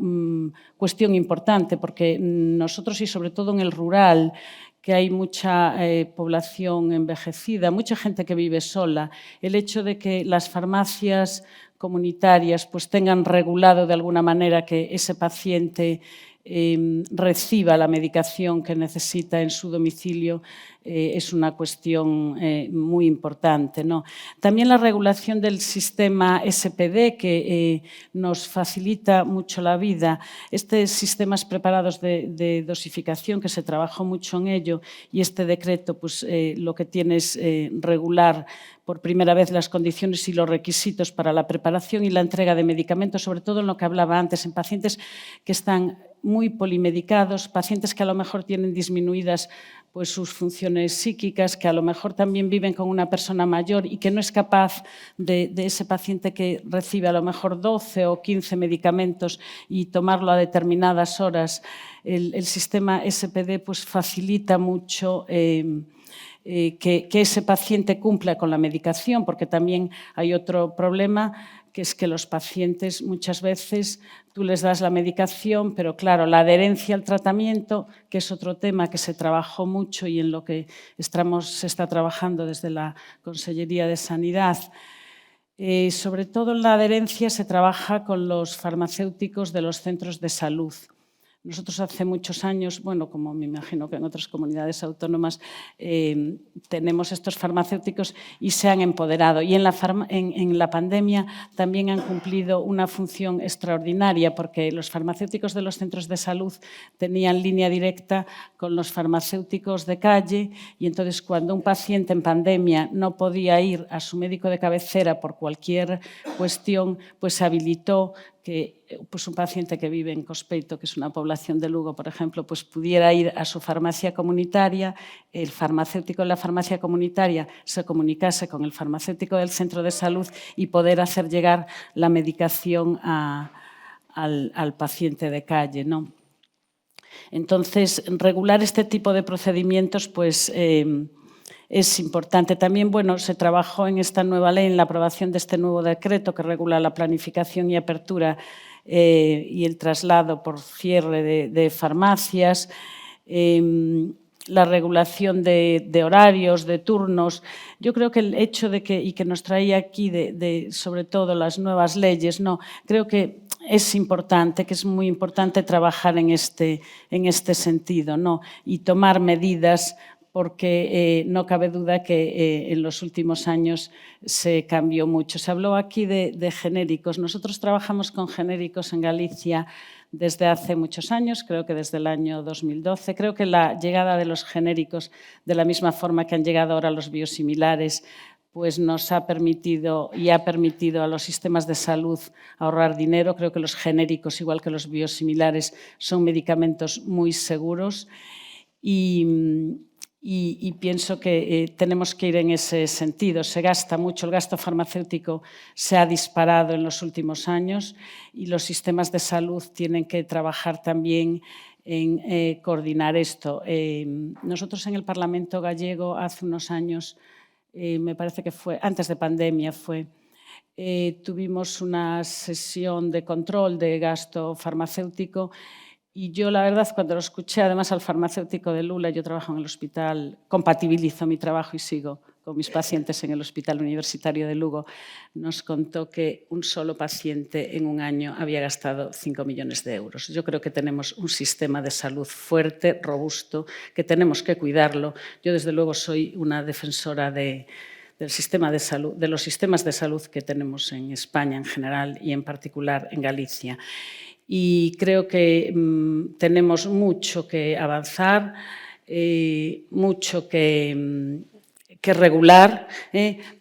cuestión importante, porque nosotros, y sobre todo en el rural, que hay mucha población envejecida, mucha gente que vive sola, el hecho de que las farmacias comunitarias pues tengan regulado de alguna manera que ese paciente reciba la medicación que necesita en su domicilio es una cuestión muy importante, ¿no? También la regulación del sistema SPD, que nos facilita mucho la vida. Estos sistemas preparados de dosificación, que se trabajó mucho en ello, y este decreto pues, lo que tiene es regular por primera vez las condiciones y los requisitos para la preparación y la entrega de medicamentos, sobre todo en lo que hablaba antes, en pacientes que están muy polimedicados, pacientes que a lo mejor tienen disminuidas pues, sus funciones psíquicas, que a lo mejor también viven con una persona mayor y que no es capaz de ese paciente que recibe a lo mejor 12 o 15 medicamentos y tomarlo a determinadas horas. El sistema SPD pues, facilita mucho que ese paciente cumpla con la medicación, porque también hay otro problema, que es que los pacientes muchas veces tú les das la medicación, pero claro, la adherencia al tratamiento, que es otro tema que se trabajó mucho y en lo que se está trabajando desde la Consellería de Sanidad. Sobre todo en la adherencia se trabaja con los farmacéuticos de los centros de salud. Nosotros hace muchos años, bueno, como me imagino que en otras comunidades autónomas, tenemos estos farmacéuticos y se han empoderado. Y en la pandemia también han cumplido una función extraordinaria porque los farmacéuticos de los centros de salud tenían línea directa con los farmacéuticos de calle y entonces cuando un paciente en pandemia no podía ir a su médico de cabecera por cualquier cuestión, pues se habilitó que pues un paciente que vive en Cospeito, que es una población de Lugo, por ejemplo, pues pudiera ir a su farmacia comunitaria, el farmacéutico de la farmacia comunitaria se comunicase con el farmacéutico del centro de salud y poder hacer llegar la medicación al paciente de calle, ¿no? Entonces, regular este tipo de procedimientos, pues es importante. También, bueno, se trabajó en esta nueva ley, en la aprobación de este nuevo decreto que regula la planificación y apertura y el traslado por cierre de farmacias, la regulación de horarios, de turnos. Yo creo que el hecho de que nos traía aquí, sobre todo las nuevas leyes, no, creo que es importante, que es muy importante trabajar en este sentido, ¿no? Y tomar medidas porque no cabe duda que en los últimos años se cambió mucho. Se habló aquí de genéricos. Nosotros trabajamos con genéricos en Galicia desde hace muchos años, creo que desde el año 2012. Creo que la llegada de los genéricos, de la misma forma que han llegado ahora los biosimilares, pues nos ha permitido y ha permitido a los sistemas de salud ahorrar dinero. Creo que los genéricos, igual que los biosimilares, son medicamentos muy seguros y pienso que tenemos que ir en ese sentido. Se gasta mucho, el gasto farmacéutico se ha disparado en los últimos años y los sistemas de salud tienen que trabajar también en coordinar esto. Nosotros en el Parlamento gallego hace unos años, me parece que fue antes de pandemia, tuvimos una sesión de control de gasto farmacéutico. Y yo, la verdad, cuando lo escuché, además al farmacéutico de Lula, yo trabajo en el hospital, compatibilizo mi trabajo y sigo con mis pacientes en el Hospital Universitario de Lugo, nos contó que un solo paciente en un año había gastado 5 millones de euros. Yo creo que tenemos un sistema de salud fuerte, robusto, que tenemos que cuidarlo. Yo, desde luego, soy una defensora del sistema de salud, de los sistemas de salud que tenemos en España en general y en particular en Galicia. Y creo que tenemos mucho que avanzar, mucho que regular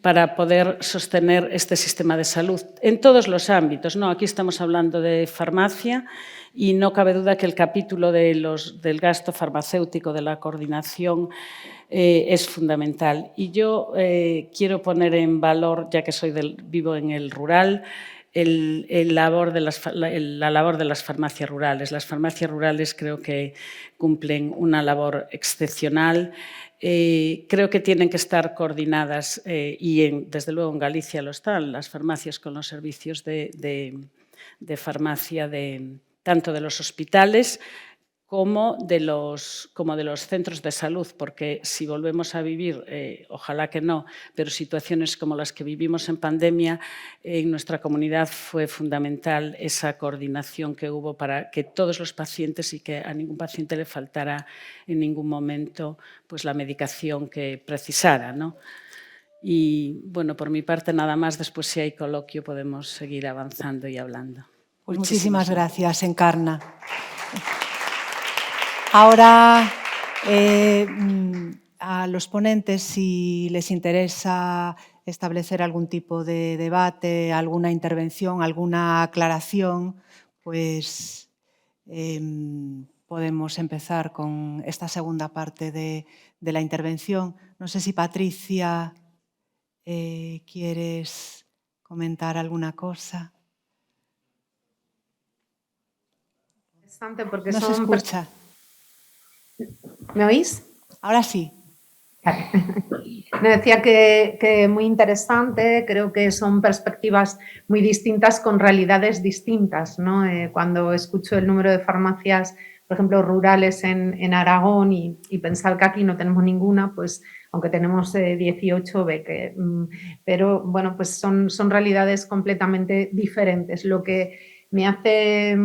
para poder sostener este sistema de salud en todos los ámbitos, ¿no? Aquí estamos hablando de farmacia y no cabe duda que el capítulo del gasto farmacéutico, de la coordinación, es fundamental. Y yo quiero poner en valor, ya que vivo en el rural, la labor de las farmacias rurales. Las farmacias rurales creo que cumplen una labor excepcional. Creo que tienen que estar coordinadas y desde luego en Galicia lo están, las farmacias con los servicios de farmacia tanto de los hospitales como de los centros de salud, porque si volvemos a vivir, ojalá que no, pero situaciones como las que vivimos en pandemia, en nuestra comunidad fue fundamental esa coordinación que hubo para que todos los pacientes y que a ningún paciente le faltara en ningún momento pues, la medicación que precisara, ¿no? Y bueno, por mi parte nada más, después si hay coloquio podemos seguir avanzando y hablando. Pues muchísimas gracias, Encarna. Ahora, a los ponentes, si les interesa establecer algún tipo de debate, alguna intervención, alguna aclaración, pues podemos empezar con esta segunda parte de la intervención. No sé si Patricia quieres comentar alguna cosa. Interesante porque No se escucha. ¿Me oís? Ahora sí. Me decía que muy interesante, creo que son perspectivas muy distintas con realidades distintas, ¿no? Cuando escucho el número de farmacias, por ejemplo, rurales en Aragón y pensar que aquí no tenemos ninguna, pues aunque tenemos 18, pero bueno, pues son realidades completamente diferentes. Lo que me hace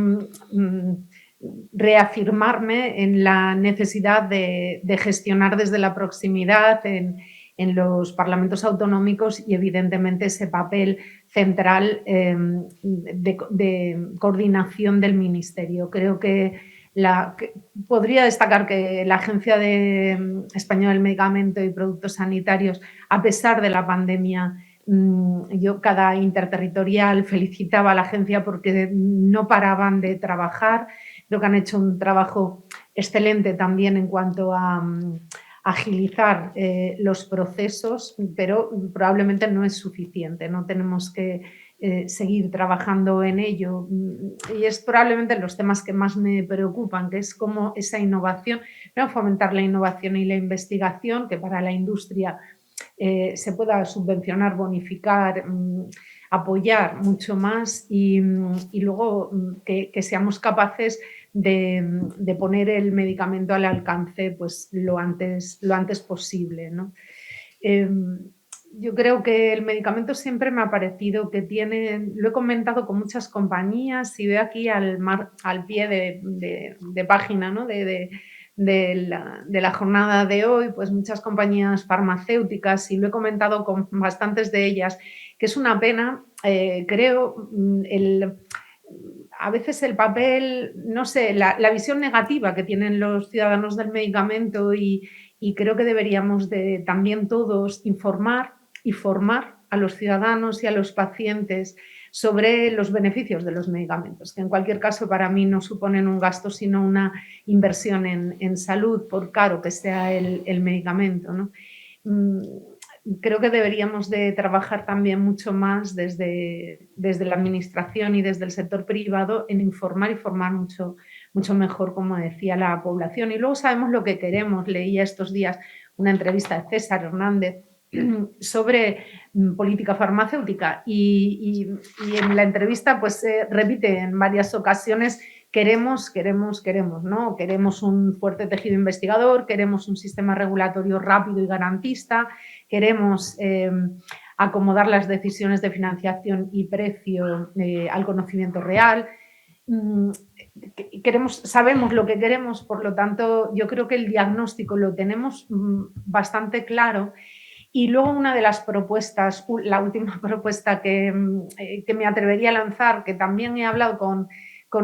reafirmarme en la necesidad de gestionar desde la proximidad en los parlamentos autonómicos y evidentemente ese papel central de coordinación del Ministerio. Creo que podría destacar que la Agencia Española del Medicamento y Productos Sanitarios, a pesar de la pandemia, yo cada interterritorial felicitaba a la agencia porque no paraban de trabajar. Creo que han hecho un trabajo excelente también en cuanto a agilizar los procesos, pero probablemente no es suficiente, no tenemos que seguir trabajando en ello y es probablemente los temas que más me preocupan, que es cómo esa innovación, fomentar la innovación y la investigación, que para la industria se pueda subvencionar, bonificar, apoyar mucho más y luego que seamos capaces de poner el medicamento al alcance pues, lo antes posible, ¿no? Yo creo que el medicamento siempre me ha parecido que tiene, lo he comentado con muchas compañías y veo aquí al pie de página, ¿no? de la jornada de hoy, pues muchas compañías farmacéuticas y lo he comentado con bastantes de ellas, que es una pena, creo, a veces el papel, no sé, la visión negativa que tienen los ciudadanos del medicamento y creo que deberíamos de también todos informar y formar a los ciudadanos y a los pacientes sobre los beneficios de los medicamentos, que en cualquier caso para mí no suponen un gasto, sino una inversión en salud, por caro que sea el medicamento, ¿no? Creo que deberíamos de trabajar también mucho más desde la administración y desde el sector privado en informar y formar mucho mejor, como decía, la población. Y luego sabemos lo que queremos. Leía estos días una entrevista de César Hernández sobre política farmacéutica y en la entrevista pues repite en varias ocasiones queremos, ¿no? Queremos un fuerte tejido investigador, queremos un sistema regulatorio rápido y garantista, queremos acomodar las decisiones de financiación y precio al conocimiento real. Sabemos lo que queremos, por lo tanto, yo creo que el diagnóstico lo tenemos bastante claro. Y luego una de las propuestas, la última propuesta que me atrevería a lanzar, que también he hablado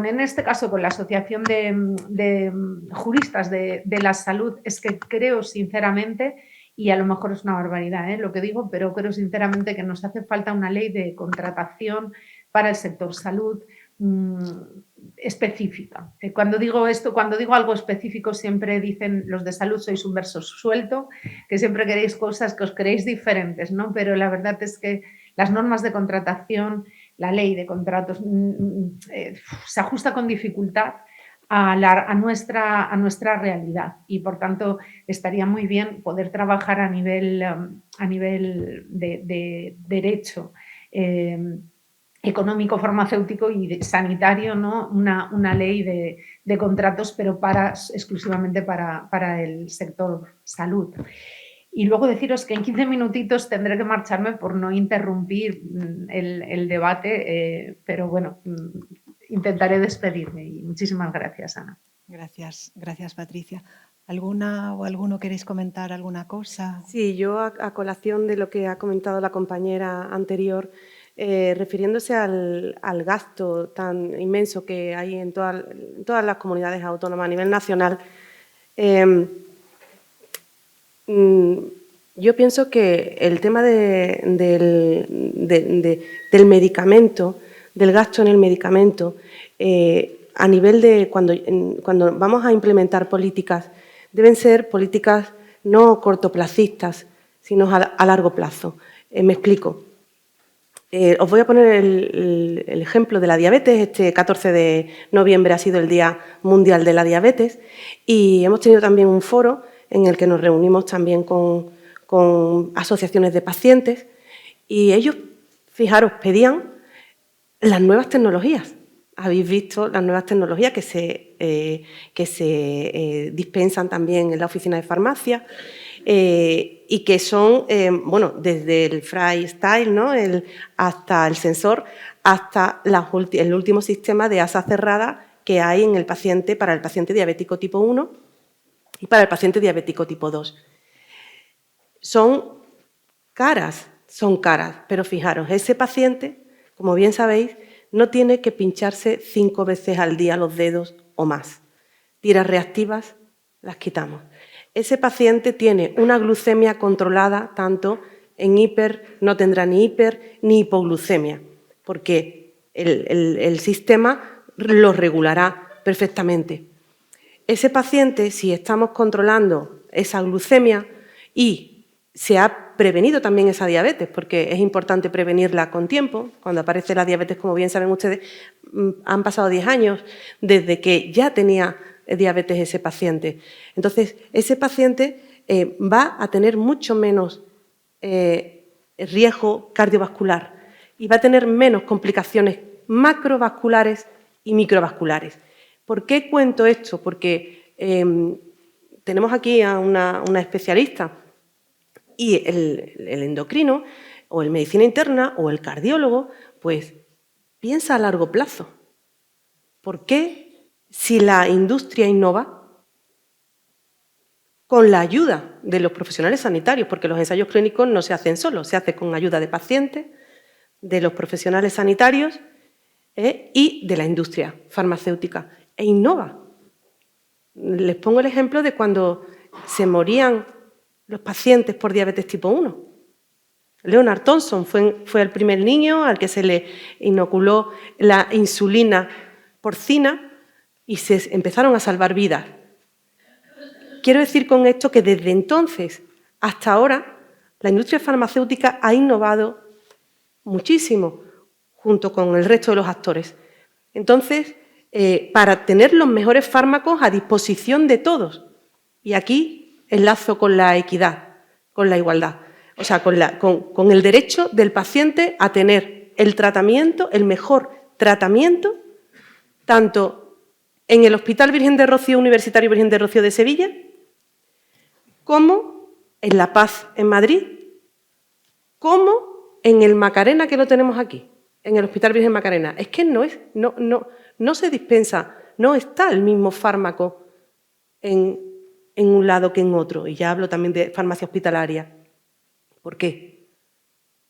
en este caso con la Asociación de Juristas de la Salud, es que creo sinceramente, y a lo mejor es una barbaridad lo que digo, pero creo sinceramente que nos hace falta una ley de contratación para el sector salud específica. Cuando digo algo específico, siempre dicen los de salud sois un verso suelto, que siempre queréis cosas que os creéis diferentes, ¿no? Pero la verdad es que las normas de contratación, la ley de contratos se ajusta con dificultad a nuestra realidad y por tanto estaría muy bien poder trabajar a nivel de derecho económico, farmacéutico y sanitario, ¿no? Una ley de contratos, pero exclusivamente para el sector salud. Y luego deciros que en 15 minutitos tendré que marcharme por no interrumpir el debate, pero bueno, intentaré despedirme y muchísimas gracias, Ana. Gracias, Patricia. ¿Alguna o alguno queréis comentar alguna cosa? Sí, yo a colación de lo que ha comentado la compañera anterior, refiriéndose al gasto tan inmenso que hay en todas las comunidades autónomas a nivel nacional, yo pienso que el tema del medicamento, del gasto en el medicamento, a nivel de cuando vamos a implementar políticas, deben ser políticas no cortoplacistas, sino a largo plazo. Me explico. Os voy a poner el ejemplo de la diabetes. Este 14 de noviembre ha sido el Día Mundial de la Diabetes y hemos tenido también un foro en el que nos reunimos también con asociaciones de pacientes y ellos, fijaros, pedían las nuevas tecnologías. Habéis visto las nuevas tecnologías que se dispensan también en la oficina de farmacia y que son, bueno, desde el freestyle, ¿no? Hasta el sensor, hasta el último sistema de asa cerrada que hay en el paciente para el paciente diabético tipo 1 y para el paciente diabético tipo 2. Son caras, pero fijaros, ese paciente, como bien sabéis, no tiene que pincharse 5 veces al día los dedos o más. Tiras reactivas, las quitamos. Ese paciente tiene una glucemia controlada, tanto en hiper, no tendrá ni hiper ni hipoglucemia, porque el sistema lo regulará perfectamente. Ese paciente, si estamos controlando esa glucemia y se ha prevenido también esa diabetes, porque es importante prevenirla con tiempo. Cuando aparece la diabetes, como bien saben ustedes, han pasado 10 años desde que ya tenía diabetes ese paciente. Entonces, ese paciente va a tener mucho menos riesgo cardiovascular y va a tener menos complicaciones macrovasculares y microvasculares. ¿Por qué cuento esto? Porque tenemos aquí a una especialista y el endocrino o el medicina interna o el cardiólogo, pues piensa a largo plazo. ¿Por qué si la industria innova con la ayuda de los profesionales sanitarios? Porque los ensayos clínicos no se hacen solos, se hace con ayuda de pacientes, de los profesionales sanitarios y de la industria farmacéutica. E innova. Les pongo el ejemplo de cuando se morían los pacientes por diabetes tipo 1. Leonard Thompson fue el primer niño al que se le inoculó la insulina porcina y se empezaron a salvar vidas. Quiero decir con esto que desde entonces hasta ahora la industria farmacéutica ha innovado muchísimo junto con el resto de los actores. Entonces, para tener los mejores fármacos a disposición de todos. Y aquí enlazo con la equidad, con la igualdad, o sea, con el derecho del paciente a tener el tratamiento, el mejor tratamiento, tanto en el Hospital Virgen de Rocío Universitario Virgen de Rocío de Sevilla, como en La Paz, en Madrid, como en el Macarena, que lo tenemos aquí, en el Hospital Virgen Macarena. Es que no se dispensa, no está el mismo fármaco en un lado que en otro. Y ya hablo también de farmacia hospitalaria. ¿Por qué?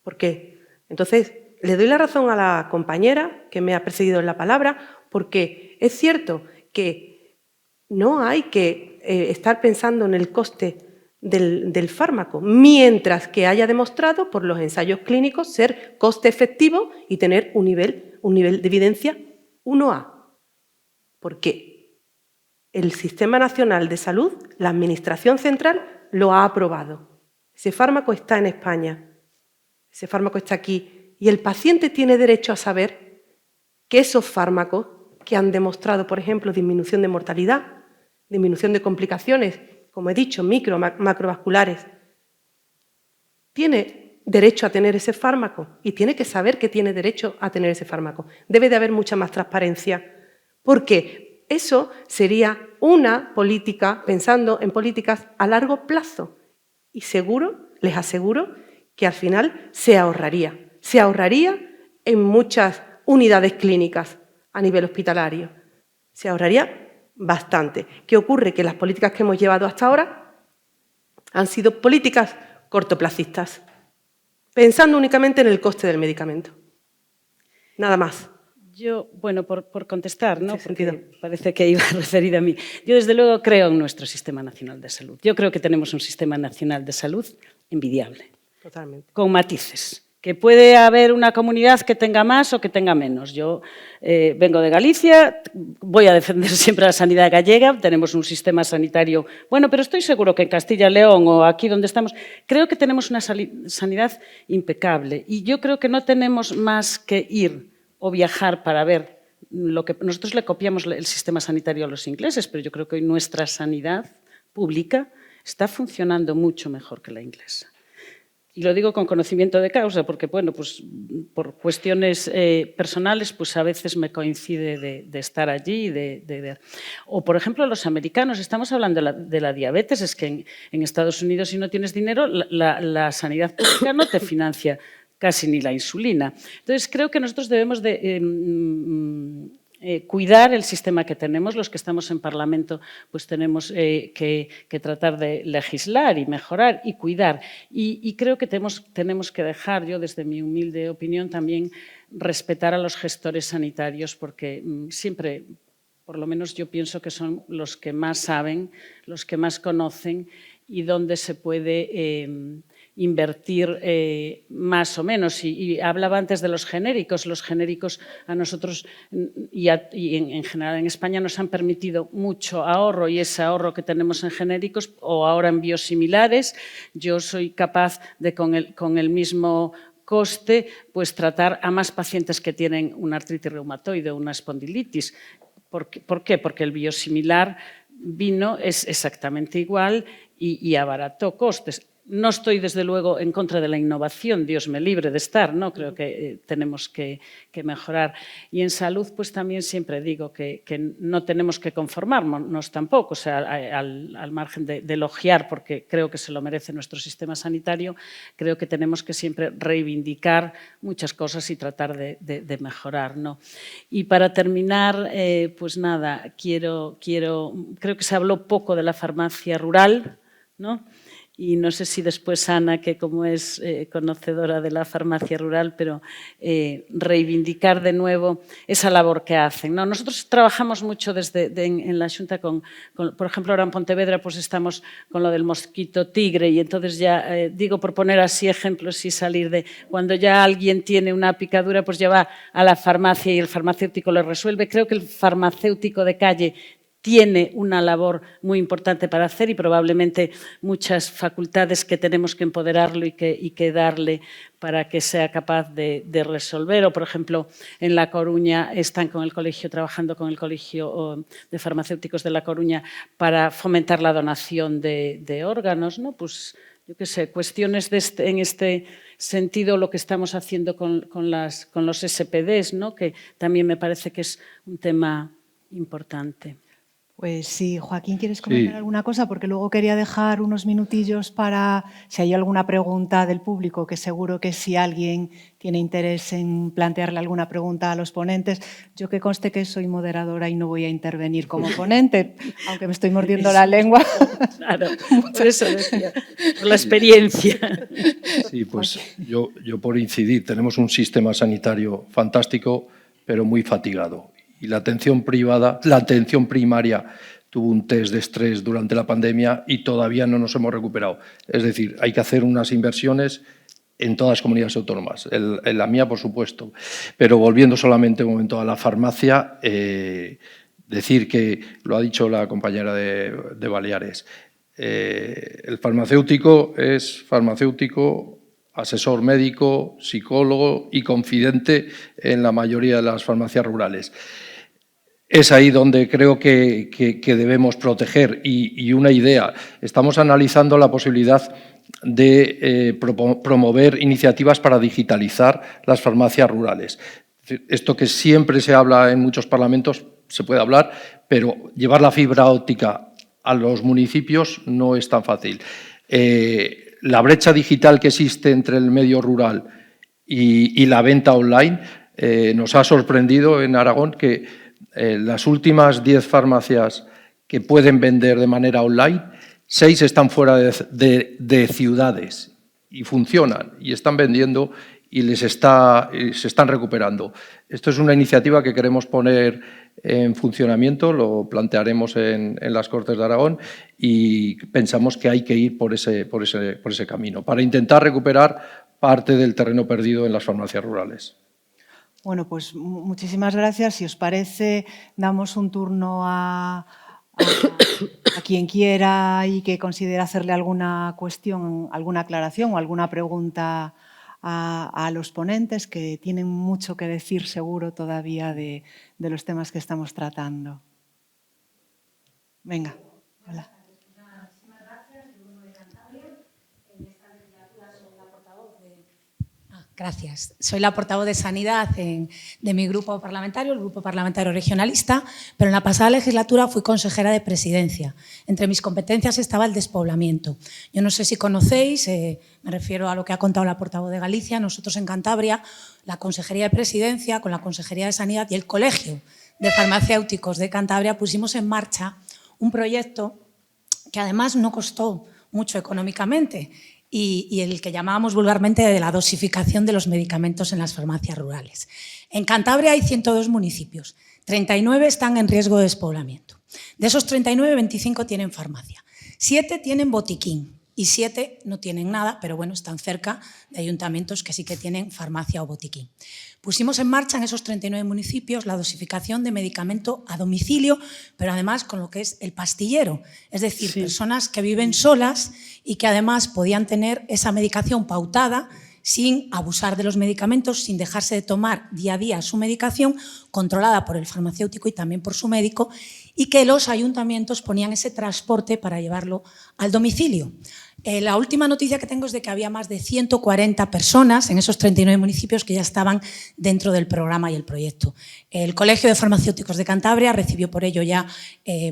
¿Por qué? Entonces, le doy la razón a la compañera que me ha precedido en la palabra, porque es cierto que no hay que estar pensando en el coste del fármaco, mientras que haya demostrado por los ensayos clínicos ser coste efectivo y tener un nivel de evidencia 1A. ¿Por qué? El Sistema Nacional de Salud, la Administración Central, lo ha aprobado. Ese fármaco está en España, ese fármaco está aquí, y el paciente tiene derecho a saber que esos fármacos que han demostrado, por ejemplo, disminución de mortalidad, disminución de complicaciones, como he dicho, macrovasculares, tiene derecho a tener ese fármaco y tiene que saber que tiene derecho a tener ese fármaco. Debe de haber mucha más transparencia, porque eso sería una política, pensando en políticas a largo plazo. Y seguro, les aseguro, que al final se ahorraría en muchas unidades clínicas a nivel hospitalario. Se ahorraría bastante. ¿Qué ocurre? Que las políticas que hemos llevado hasta ahora han sido políticas cortoplacistas, pensando únicamente en el coste del medicamento. Nada más. Yo, bueno, por contestar, ¿no? Porque parece que iba referida a mí. Yo, desde luego, creo en nuestro Sistema Nacional de Salud. Yo creo que tenemos un Sistema Nacional de Salud envidiable. Totalmente. Con matices. que puede haber una comunidad que tenga más o que tenga menos. Yo vengo de Galicia, voy a defender siempre la sanidad gallega, tenemos un sistema sanitario bueno, pero estoy seguro que en Castilla y León o aquí donde estamos, creo que tenemos una sanidad impecable y yo creo que no tenemos más que ir o viajar para ver lo que nosotros le copiamos el sistema sanitario a los ingleses, pero yo creo que hoy nuestra sanidad pública está funcionando mucho mejor que la inglesa. Y lo digo con conocimiento de causa, porque, bueno, pues por cuestiones personales, pues a veces me coincide de estar allí y de ver. O, por ejemplo, los americanos, estamos hablando de la diabetes, es que en Estados Unidos, si no tienes dinero, la sanidad pública no te financia casi ni la insulina. Entonces, creo que nosotros debemos de cuidar el sistema que tenemos. Los que estamos en Parlamento pues tenemos que tratar de legislar y mejorar y cuidar. Y creo que tenemos que dejar, yo desde mi humilde opinión, también respetar a los gestores sanitarios porque siempre, por lo menos yo pienso que son los que más saben, los que más conocen y donde se puede invertir más o menos. Y hablaba antes de los genéricos. Los genéricos a nosotros y en general en España nos han permitido mucho ahorro y ese ahorro que tenemos en genéricos o ahora en biosimilares, yo soy capaz de con el mismo coste pues tratar a más pacientes que tienen una artritis reumatoide o una espondilitis. ¿Por qué? Porque el biosimilar vino es exactamente igual y abarató costes. No estoy, desde luego, en contra de la innovación, Dios me libre de estar, ¿no? Creo que tenemos que mejorar. Y en salud, pues también siempre digo que no tenemos que conformarnos tampoco, o sea, al margen de elogiar, porque creo que se lo merece nuestro sistema sanitario, creo que tenemos que siempre reivindicar muchas cosas y tratar de mejorar, ¿no? Y para terminar, pues nada, creo que se habló poco de la farmacia rural, ¿no? Y no sé si después Ana, que como es conocedora de la farmacia rural, pero reivindicar de nuevo esa labor que hacen, ¿no? Nosotros trabajamos mucho en la Xunta por ejemplo, ahora en Pontevedra pues estamos con lo del mosquito tigre y entonces ya, digo por poner así ejemplos y salir de cuando ya alguien tiene una picadura pues ya va a la farmacia y el farmacéutico lo resuelve. Creo que el farmacéutico de calle tiene una labor muy importante para hacer y probablemente muchas facultades que tenemos que empoderarlo y que darle para que sea capaz de resolver. O, por ejemplo, en La Coruña están trabajando con el Colegio de Farmacéuticos de La Coruña para fomentar la donación de órganos, ¿no? Pues, yo qué sé, cuestiones en este sentido, lo que estamos haciendo con los SPDs, ¿no? Que también me parece que es un tema importante. Pues sí, Joaquín, ¿quieres comentar alguna cosa? Porque luego quería dejar unos minutillos para si hay alguna pregunta del público, que seguro que si alguien tiene interés en plantearle alguna pregunta a los ponentes, yo que conste que soy moderadora y no voy a intervenir como ponente, aunque me estoy mordiendo la lengua. Claro, por eso decía, por la experiencia. Sí, pues yo por incidir, tenemos un sistema sanitario fantástico, pero muy fatigado. Y la atención primaria tuvo un test de estrés durante la pandemia y todavía no nos hemos recuperado. Es decir, hay que hacer unas inversiones en todas las comunidades autónomas, en la mía, por supuesto. Pero volviendo solamente un momento a la farmacia, decir que, lo ha dicho la compañera de Baleares, el farmacéutico es farmacéutico, asesor médico, psicólogo y confidente en la mayoría de las farmacias rurales. Es ahí donde creo que debemos proteger. Y una idea, estamos analizando la posibilidad de promover iniciativas para digitalizar las farmacias rurales. Esto que siempre se habla en muchos parlamentos, se puede hablar, pero llevar la fibra óptica a los municipios no es tan fácil. La brecha digital que existe entre el medio rural y la venta online nos ha sorprendido en Aragón que las últimas 10 farmacias que pueden vender de manera online, 6 están fuera de ciudades y funcionan y están vendiendo y se están recuperando. Esto es una iniciativa que queremos poner en funcionamiento, lo plantearemos en las Cortes de Aragón y pensamos que hay que ir por ese camino para intentar recuperar parte del terreno perdido en las farmacias rurales. Bueno, pues muchísimas gracias. Si os parece, damos un turno a quien quiera y que considere hacerle alguna cuestión, alguna aclaración o alguna pregunta a los ponentes, que tienen mucho que decir seguro todavía de los temas que estamos tratando. Venga, hola. Gracias. Soy la portavoz de Sanidad de mi grupo parlamentario, el Grupo Parlamentario Regionalista, pero en la pasada legislatura fui consejera de Presidencia. Entre mis competencias estaba el despoblamiento. Yo no sé si conocéis, me refiero a lo que ha contado la portavoz de Galicia, nosotros en Cantabria, la Consejería de Presidencia con la Consejería de Sanidad y el Colegio de Farmacéuticos de Cantabria pusimos en marcha un proyecto que además no costó mucho económicamente, y el que llamábamos vulgarmente de la dosificación de los medicamentos en las farmacias rurales. En Cantabria hay 102 municipios, 39 están en riesgo de despoblamiento. De esos 39, 25 tienen farmacia, 7 tienen botiquín y 7 no tienen nada, pero bueno, están cerca de ayuntamientos que sí que tienen farmacia o botiquín. Pusimos en marcha en esos 39 municipios la dosificación de medicamento a domicilio, pero además con lo que es el pastillero, es decir, personas que viven solas y que además podían tener esa medicación pautada sin abusar de los medicamentos, sin dejarse de tomar día a día su medicación, controlada por el farmacéutico y también por su médico, y que los ayuntamientos ponían ese transporte para llevarlo al domicilio. La última noticia que tengo es de que había más de 140 personas en esos 39 municipios que ya estaban dentro del programa y el proyecto. El Colegio de Farmacéuticos de Cantabria recibió por ello ya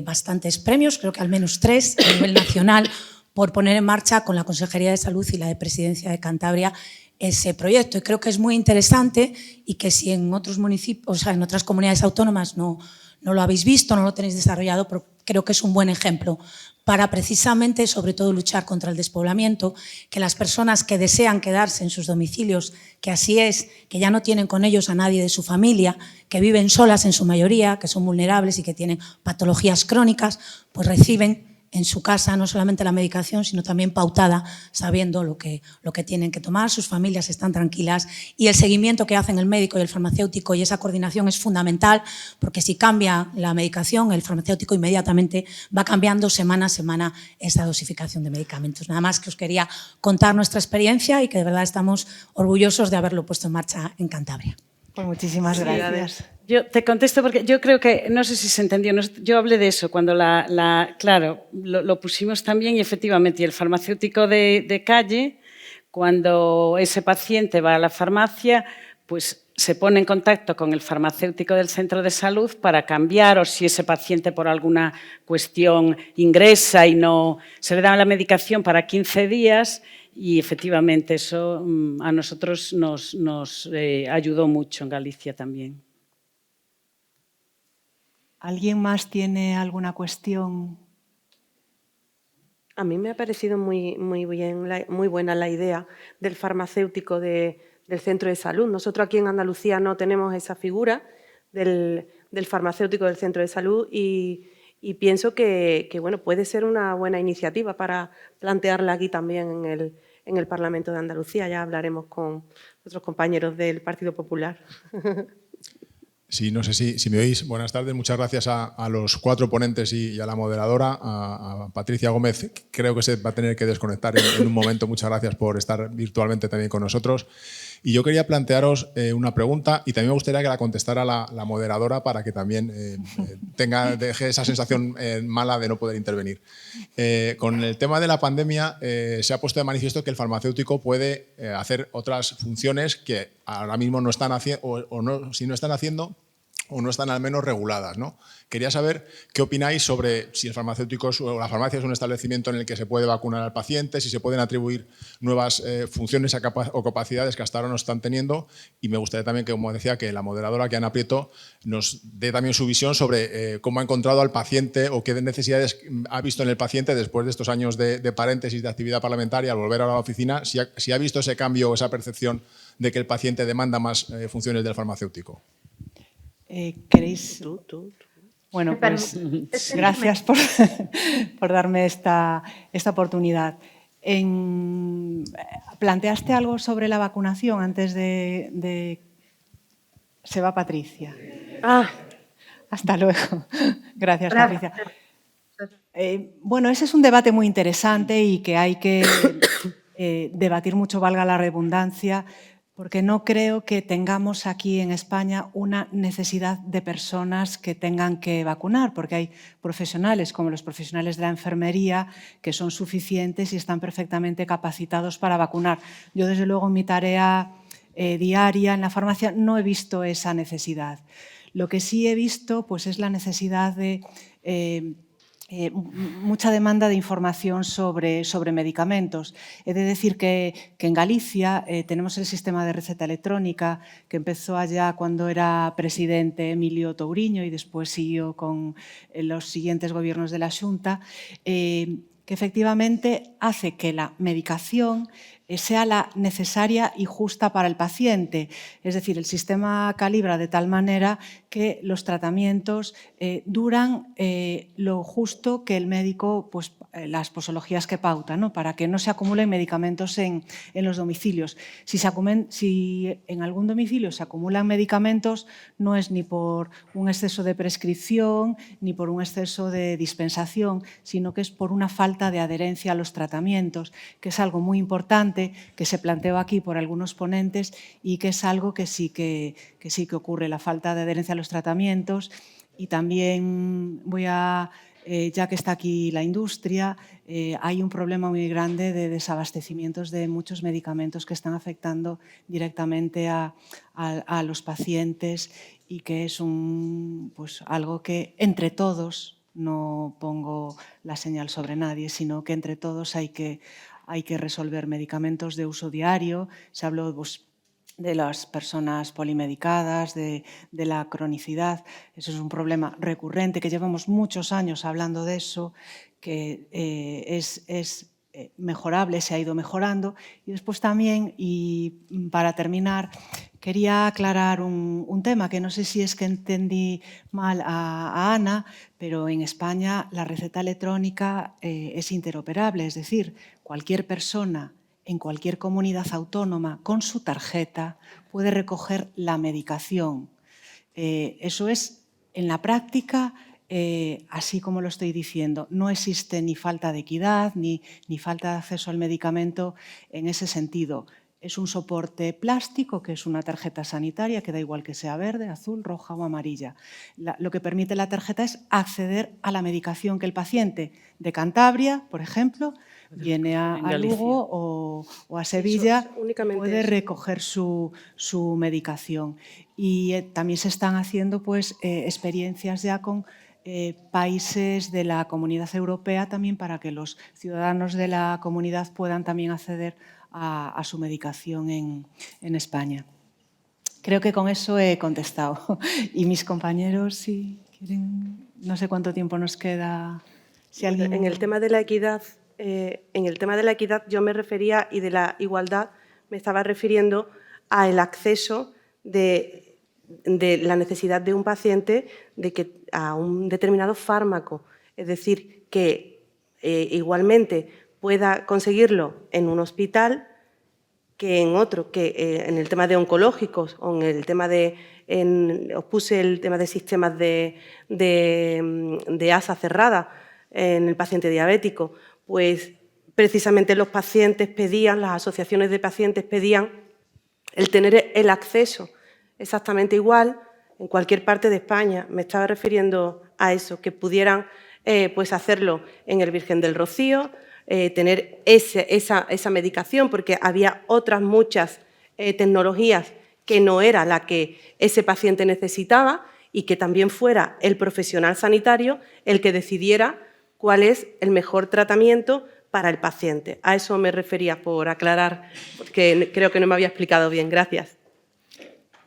bastantes premios, creo que al menos 3 a nivel nacional, por poner en marcha con la Consejería de Salud y la de Presidencia de Cantabria ese proyecto. Y creo que es muy interesante y que si en otros municipios, o sea, en otras comunidades autónomas no lo habéis visto, no lo tenéis desarrollado, pero creo que es un buen ejemplo para precisamente, sobre todo, luchar contra el despoblamiento, que las personas que desean quedarse en sus domicilios, que así es, que ya no tienen con ellos a nadie de su familia, que viven solas en su mayoría, que son vulnerables y que tienen patologías crónicas, pues reciben en su casa no solamente la medicación, sino también pautada, sabiendo lo que tienen que tomar, sus familias están tranquilas y el seguimiento que hacen el médico y el farmacéutico y esa coordinación es fundamental, porque si cambia la medicación, el farmacéutico inmediatamente va cambiando semana a semana esa dosificación de medicamentos. Nada más que os quería contar nuestra experiencia y que de verdad estamos orgullosos de haberlo puesto en marcha en Cantabria. Pues muchísimas gracias. Yo te contesto porque yo creo que, no sé si se entendió, yo hablé de eso cuando claro, lo pusimos también y efectivamente, y el farmacéutico de calle, cuando ese paciente va a la farmacia, pues se pone en contacto con el farmacéutico del centro de salud para cambiar, o si ese paciente por alguna cuestión ingresa y no se le da la medicación para 15 días, y efectivamente eso a nosotros nos ayudó mucho en Galicia también. ¿Alguien más tiene alguna cuestión? A mí me ha parecido muy buena la idea del farmacéutico del centro de salud. Nosotros aquí en Andalucía no tenemos esa figura del farmacéutico del centro de salud y pienso que bueno, puede ser una buena iniciativa para plantearla aquí también en el Parlamento de Andalucía. Ya hablaremos con nuestros compañeros del Partido Popular. Sí, no sé si me oís. Buenas tardes. Muchas gracias a los 4 ponentes y a la moderadora, a Patricia Gómez. Creo que se va a tener que desconectar en un momento. Muchas gracias por estar virtualmente también con nosotros. Y yo quería plantearos una pregunta y también me gustaría que la contestara la moderadora para que también deje esa sensación mala de no poder intervenir. Con el tema de la pandemia se ha puesto de manifiesto que el farmacéutico puede hacer otras funciones que ahora mismo no están haciendo, si no están haciendo, o no están al menos reguladas, ¿no? Quería saber qué opináis sobre si el farmacéutico o la farmacia es un establecimiento en el que se puede vacunar al paciente, si se pueden atribuir nuevas funciones o capacidades que hasta ahora no están teniendo. Y me gustaría también que, como decía, que la moderadora, que Ana Prieto, nos dé también su visión sobre cómo ha encontrado al paciente o qué necesidades ha visto en el paciente después de estos años de paréntesis de actividad parlamentaria al volver a la oficina, si ha visto ese cambio o esa percepción de que el paciente demanda más funciones del farmacéutico. ¿Queréis? Bueno, pues gracias por darme esta oportunidad. Planteaste algo sobre la vacunación antes de... Se va Patricia. Hasta luego. Gracias, Patricia. Bueno, ese es un debate muy interesante y que hay que debatir mucho, valga la redundancia, porque no creo que tengamos aquí en España una necesidad de personas que tengan que vacunar, porque hay profesionales como los profesionales de la enfermería que son suficientes y están perfectamente capacitados para vacunar. Yo, desde luego, en mi tarea diaria en la farmacia no he visto esa necesidad. Lo que sí he visto pues, es la necesidad de mucha demanda de información sobre medicamentos. He de decir que en Galicia tenemos el sistema de receta electrónica que empezó allá cuando era presidente Emilio Touriño y después siguió con los siguientes gobiernos de la Xunta, que efectivamente hace que la medicación sea la necesaria y justa para el paciente. Es decir, el sistema calibra de tal manera que los tratamientos duran lo justo que el médico, pues las posologías que pauta, ¿no? Para que no se acumulen medicamentos en los domicilios. Si en algún domicilio se acumulan medicamentos, no es ni por un exceso de prescripción ni por un exceso de dispensación, sino que es por una falta de adherencia a los tratamientos, que es algo muy importante, que se planteó aquí por algunos ponentes y que es algo que sí que ocurre, la falta de adherencia a los tratamientos. Y también ya que está aquí la industria, hay un problema muy grande de desabastecimientos de muchos medicamentos que están afectando directamente a los pacientes y que es pues, algo que entre todos, no pongo la señal sobre nadie, sino que entre todos hay que resolver. Medicamentos de uso diario, se habló pues, de las personas polimedicadas, de la cronicidad. Eso es un problema recurrente, que llevamos muchos años hablando de eso, que es mejorable, se ha ido mejorando. Y después también, y para terminar, quería aclarar un tema que no sé si es que entendí mal a Ana, pero en España la receta electrónica es interoperable, es decir, cualquier persona en cualquier comunidad autónoma con su tarjeta puede recoger la medicación. Eso es, en la práctica, así como lo estoy diciendo, no existe ni falta de equidad ni falta de acceso al medicamento en ese sentido. Es un soporte plástico, que es una tarjeta sanitaria, que da igual que sea verde, azul, roja o amarilla. Lo que permite la tarjeta es acceder a la medicación que el paciente de Cantabria, por ejemplo, viene a Lugo o a Sevilla, puede recoger su medicación. Y también se están haciendo pues, experiencias ya con países de la Comunidad Europea también para que los ciudadanos de la comunidad puedan también acceder a su medicación en España. Creo que con eso he contestado. Y mis compañeros, si quieren, no sé cuánto tiempo nos queda. Si alguien... En el tema de la equidad, yo me refería, y de la igualdad, me estaba refiriendo al acceso de la necesidad de un paciente a un determinado fármaco. Es decir, que igualmente pueda conseguirlo en un hospital que en otro, que en el tema de oncológicos o en el tema os puse el tema de sistemas de asa cerrada en el paciente diabético, pues precisamente los pacientes pedían, las asociaciones de pacientes pedían el tener el acceso exactamente igual en cualquier parte de España. Me estaba refiriendo a eso, que pudieran pues hacerlo en el Virgen del Rocío, tener esa medicación, porque había otras muchas tecnologías que no era la que ese paciente necesitaba y que también fuera el profesional sanitario el que decidiera cuál es el mejor tratamiento para el paciente. A eso me refería, por aclarar, porque creo que no me había explicado bien. Gracias.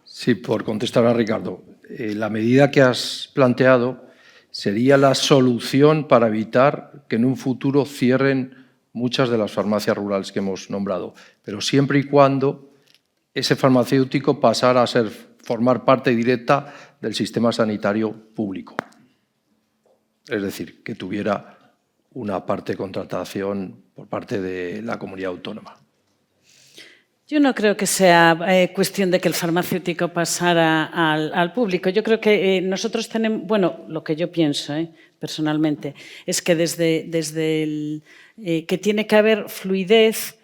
Sí, por contestar a Ricardo. La medida que has planteado sería la solución para evitar que en un futuro cierren muchas de las farmacias rurales que hemos nombrado, pero siempre y cuando ese farmacéutico pasara a formar parte directa del sistema sanitario público. Es decir, que tuviera una parte de contratación por parte de la comunidad autónoma. Yo no creo que sea cuestión de que el farmacéutico pasara al público. Yo creo que nosotros tenemos, bueno, lo que yo pienso personalmente, es que desde el, que tiene que haber fluidez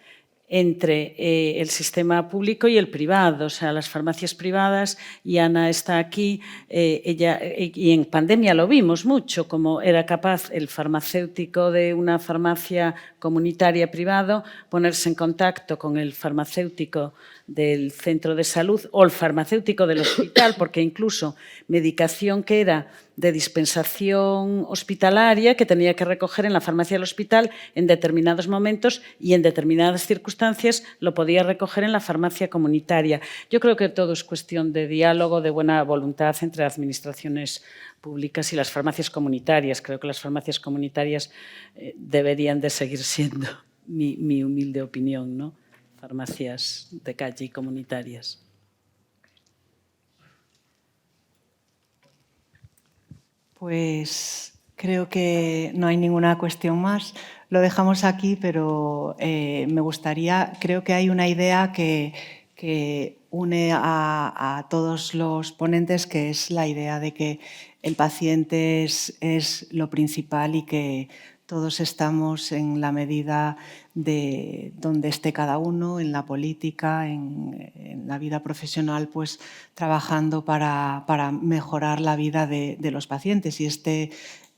entre el sistema público y el privado, o sea, las farmacias privadas, y Ana está aquí, ella, y en pandemia lo vimos mucho, como era capaz el farmacéutico de una farmacia comunitaria privado ponerse en contacto con el farmacéutico del centro de salud o el farmacéutico del hospital, porque incluso medicación que era de dispensación hospitalaria que tenía que recoger en la farmacia del hospital en determinados momentos y en determinadas circunstancias lo podía recoger en la farmacia comunitaria. Yo creo que todo es cuestión de diálogo, de buena voluntad entre administraciones públicas y las farmacias comunitarias. Creo que las farmacias comunitarias deberían de seguir siendo, mi humilde opinión, ¿no? Farmacias de calle y comunitarias. Pues creo que no hay ninguna cuestión más. Lo dejamos aquí, pero me gustaría, creo que hay una idea que une a todos los ponentes, que es la idea de que el paciente es lo principal y que todos estamos en la medida de donde esté cada uno, en la política, en la vida profesional, pues trabajando para mejorar la vida de los pacientes. Y este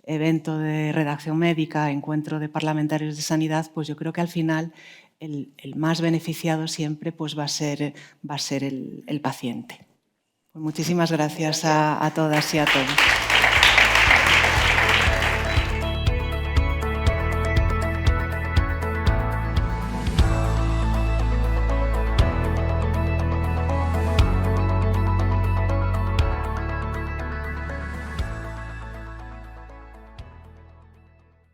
evento de redacción médica, encuentro de parlamentarios de sanidad, pues yo creo que al final el más beneficiado siempre pues va a ser el paciente. Pues muchísimas gracias a todas y a todos.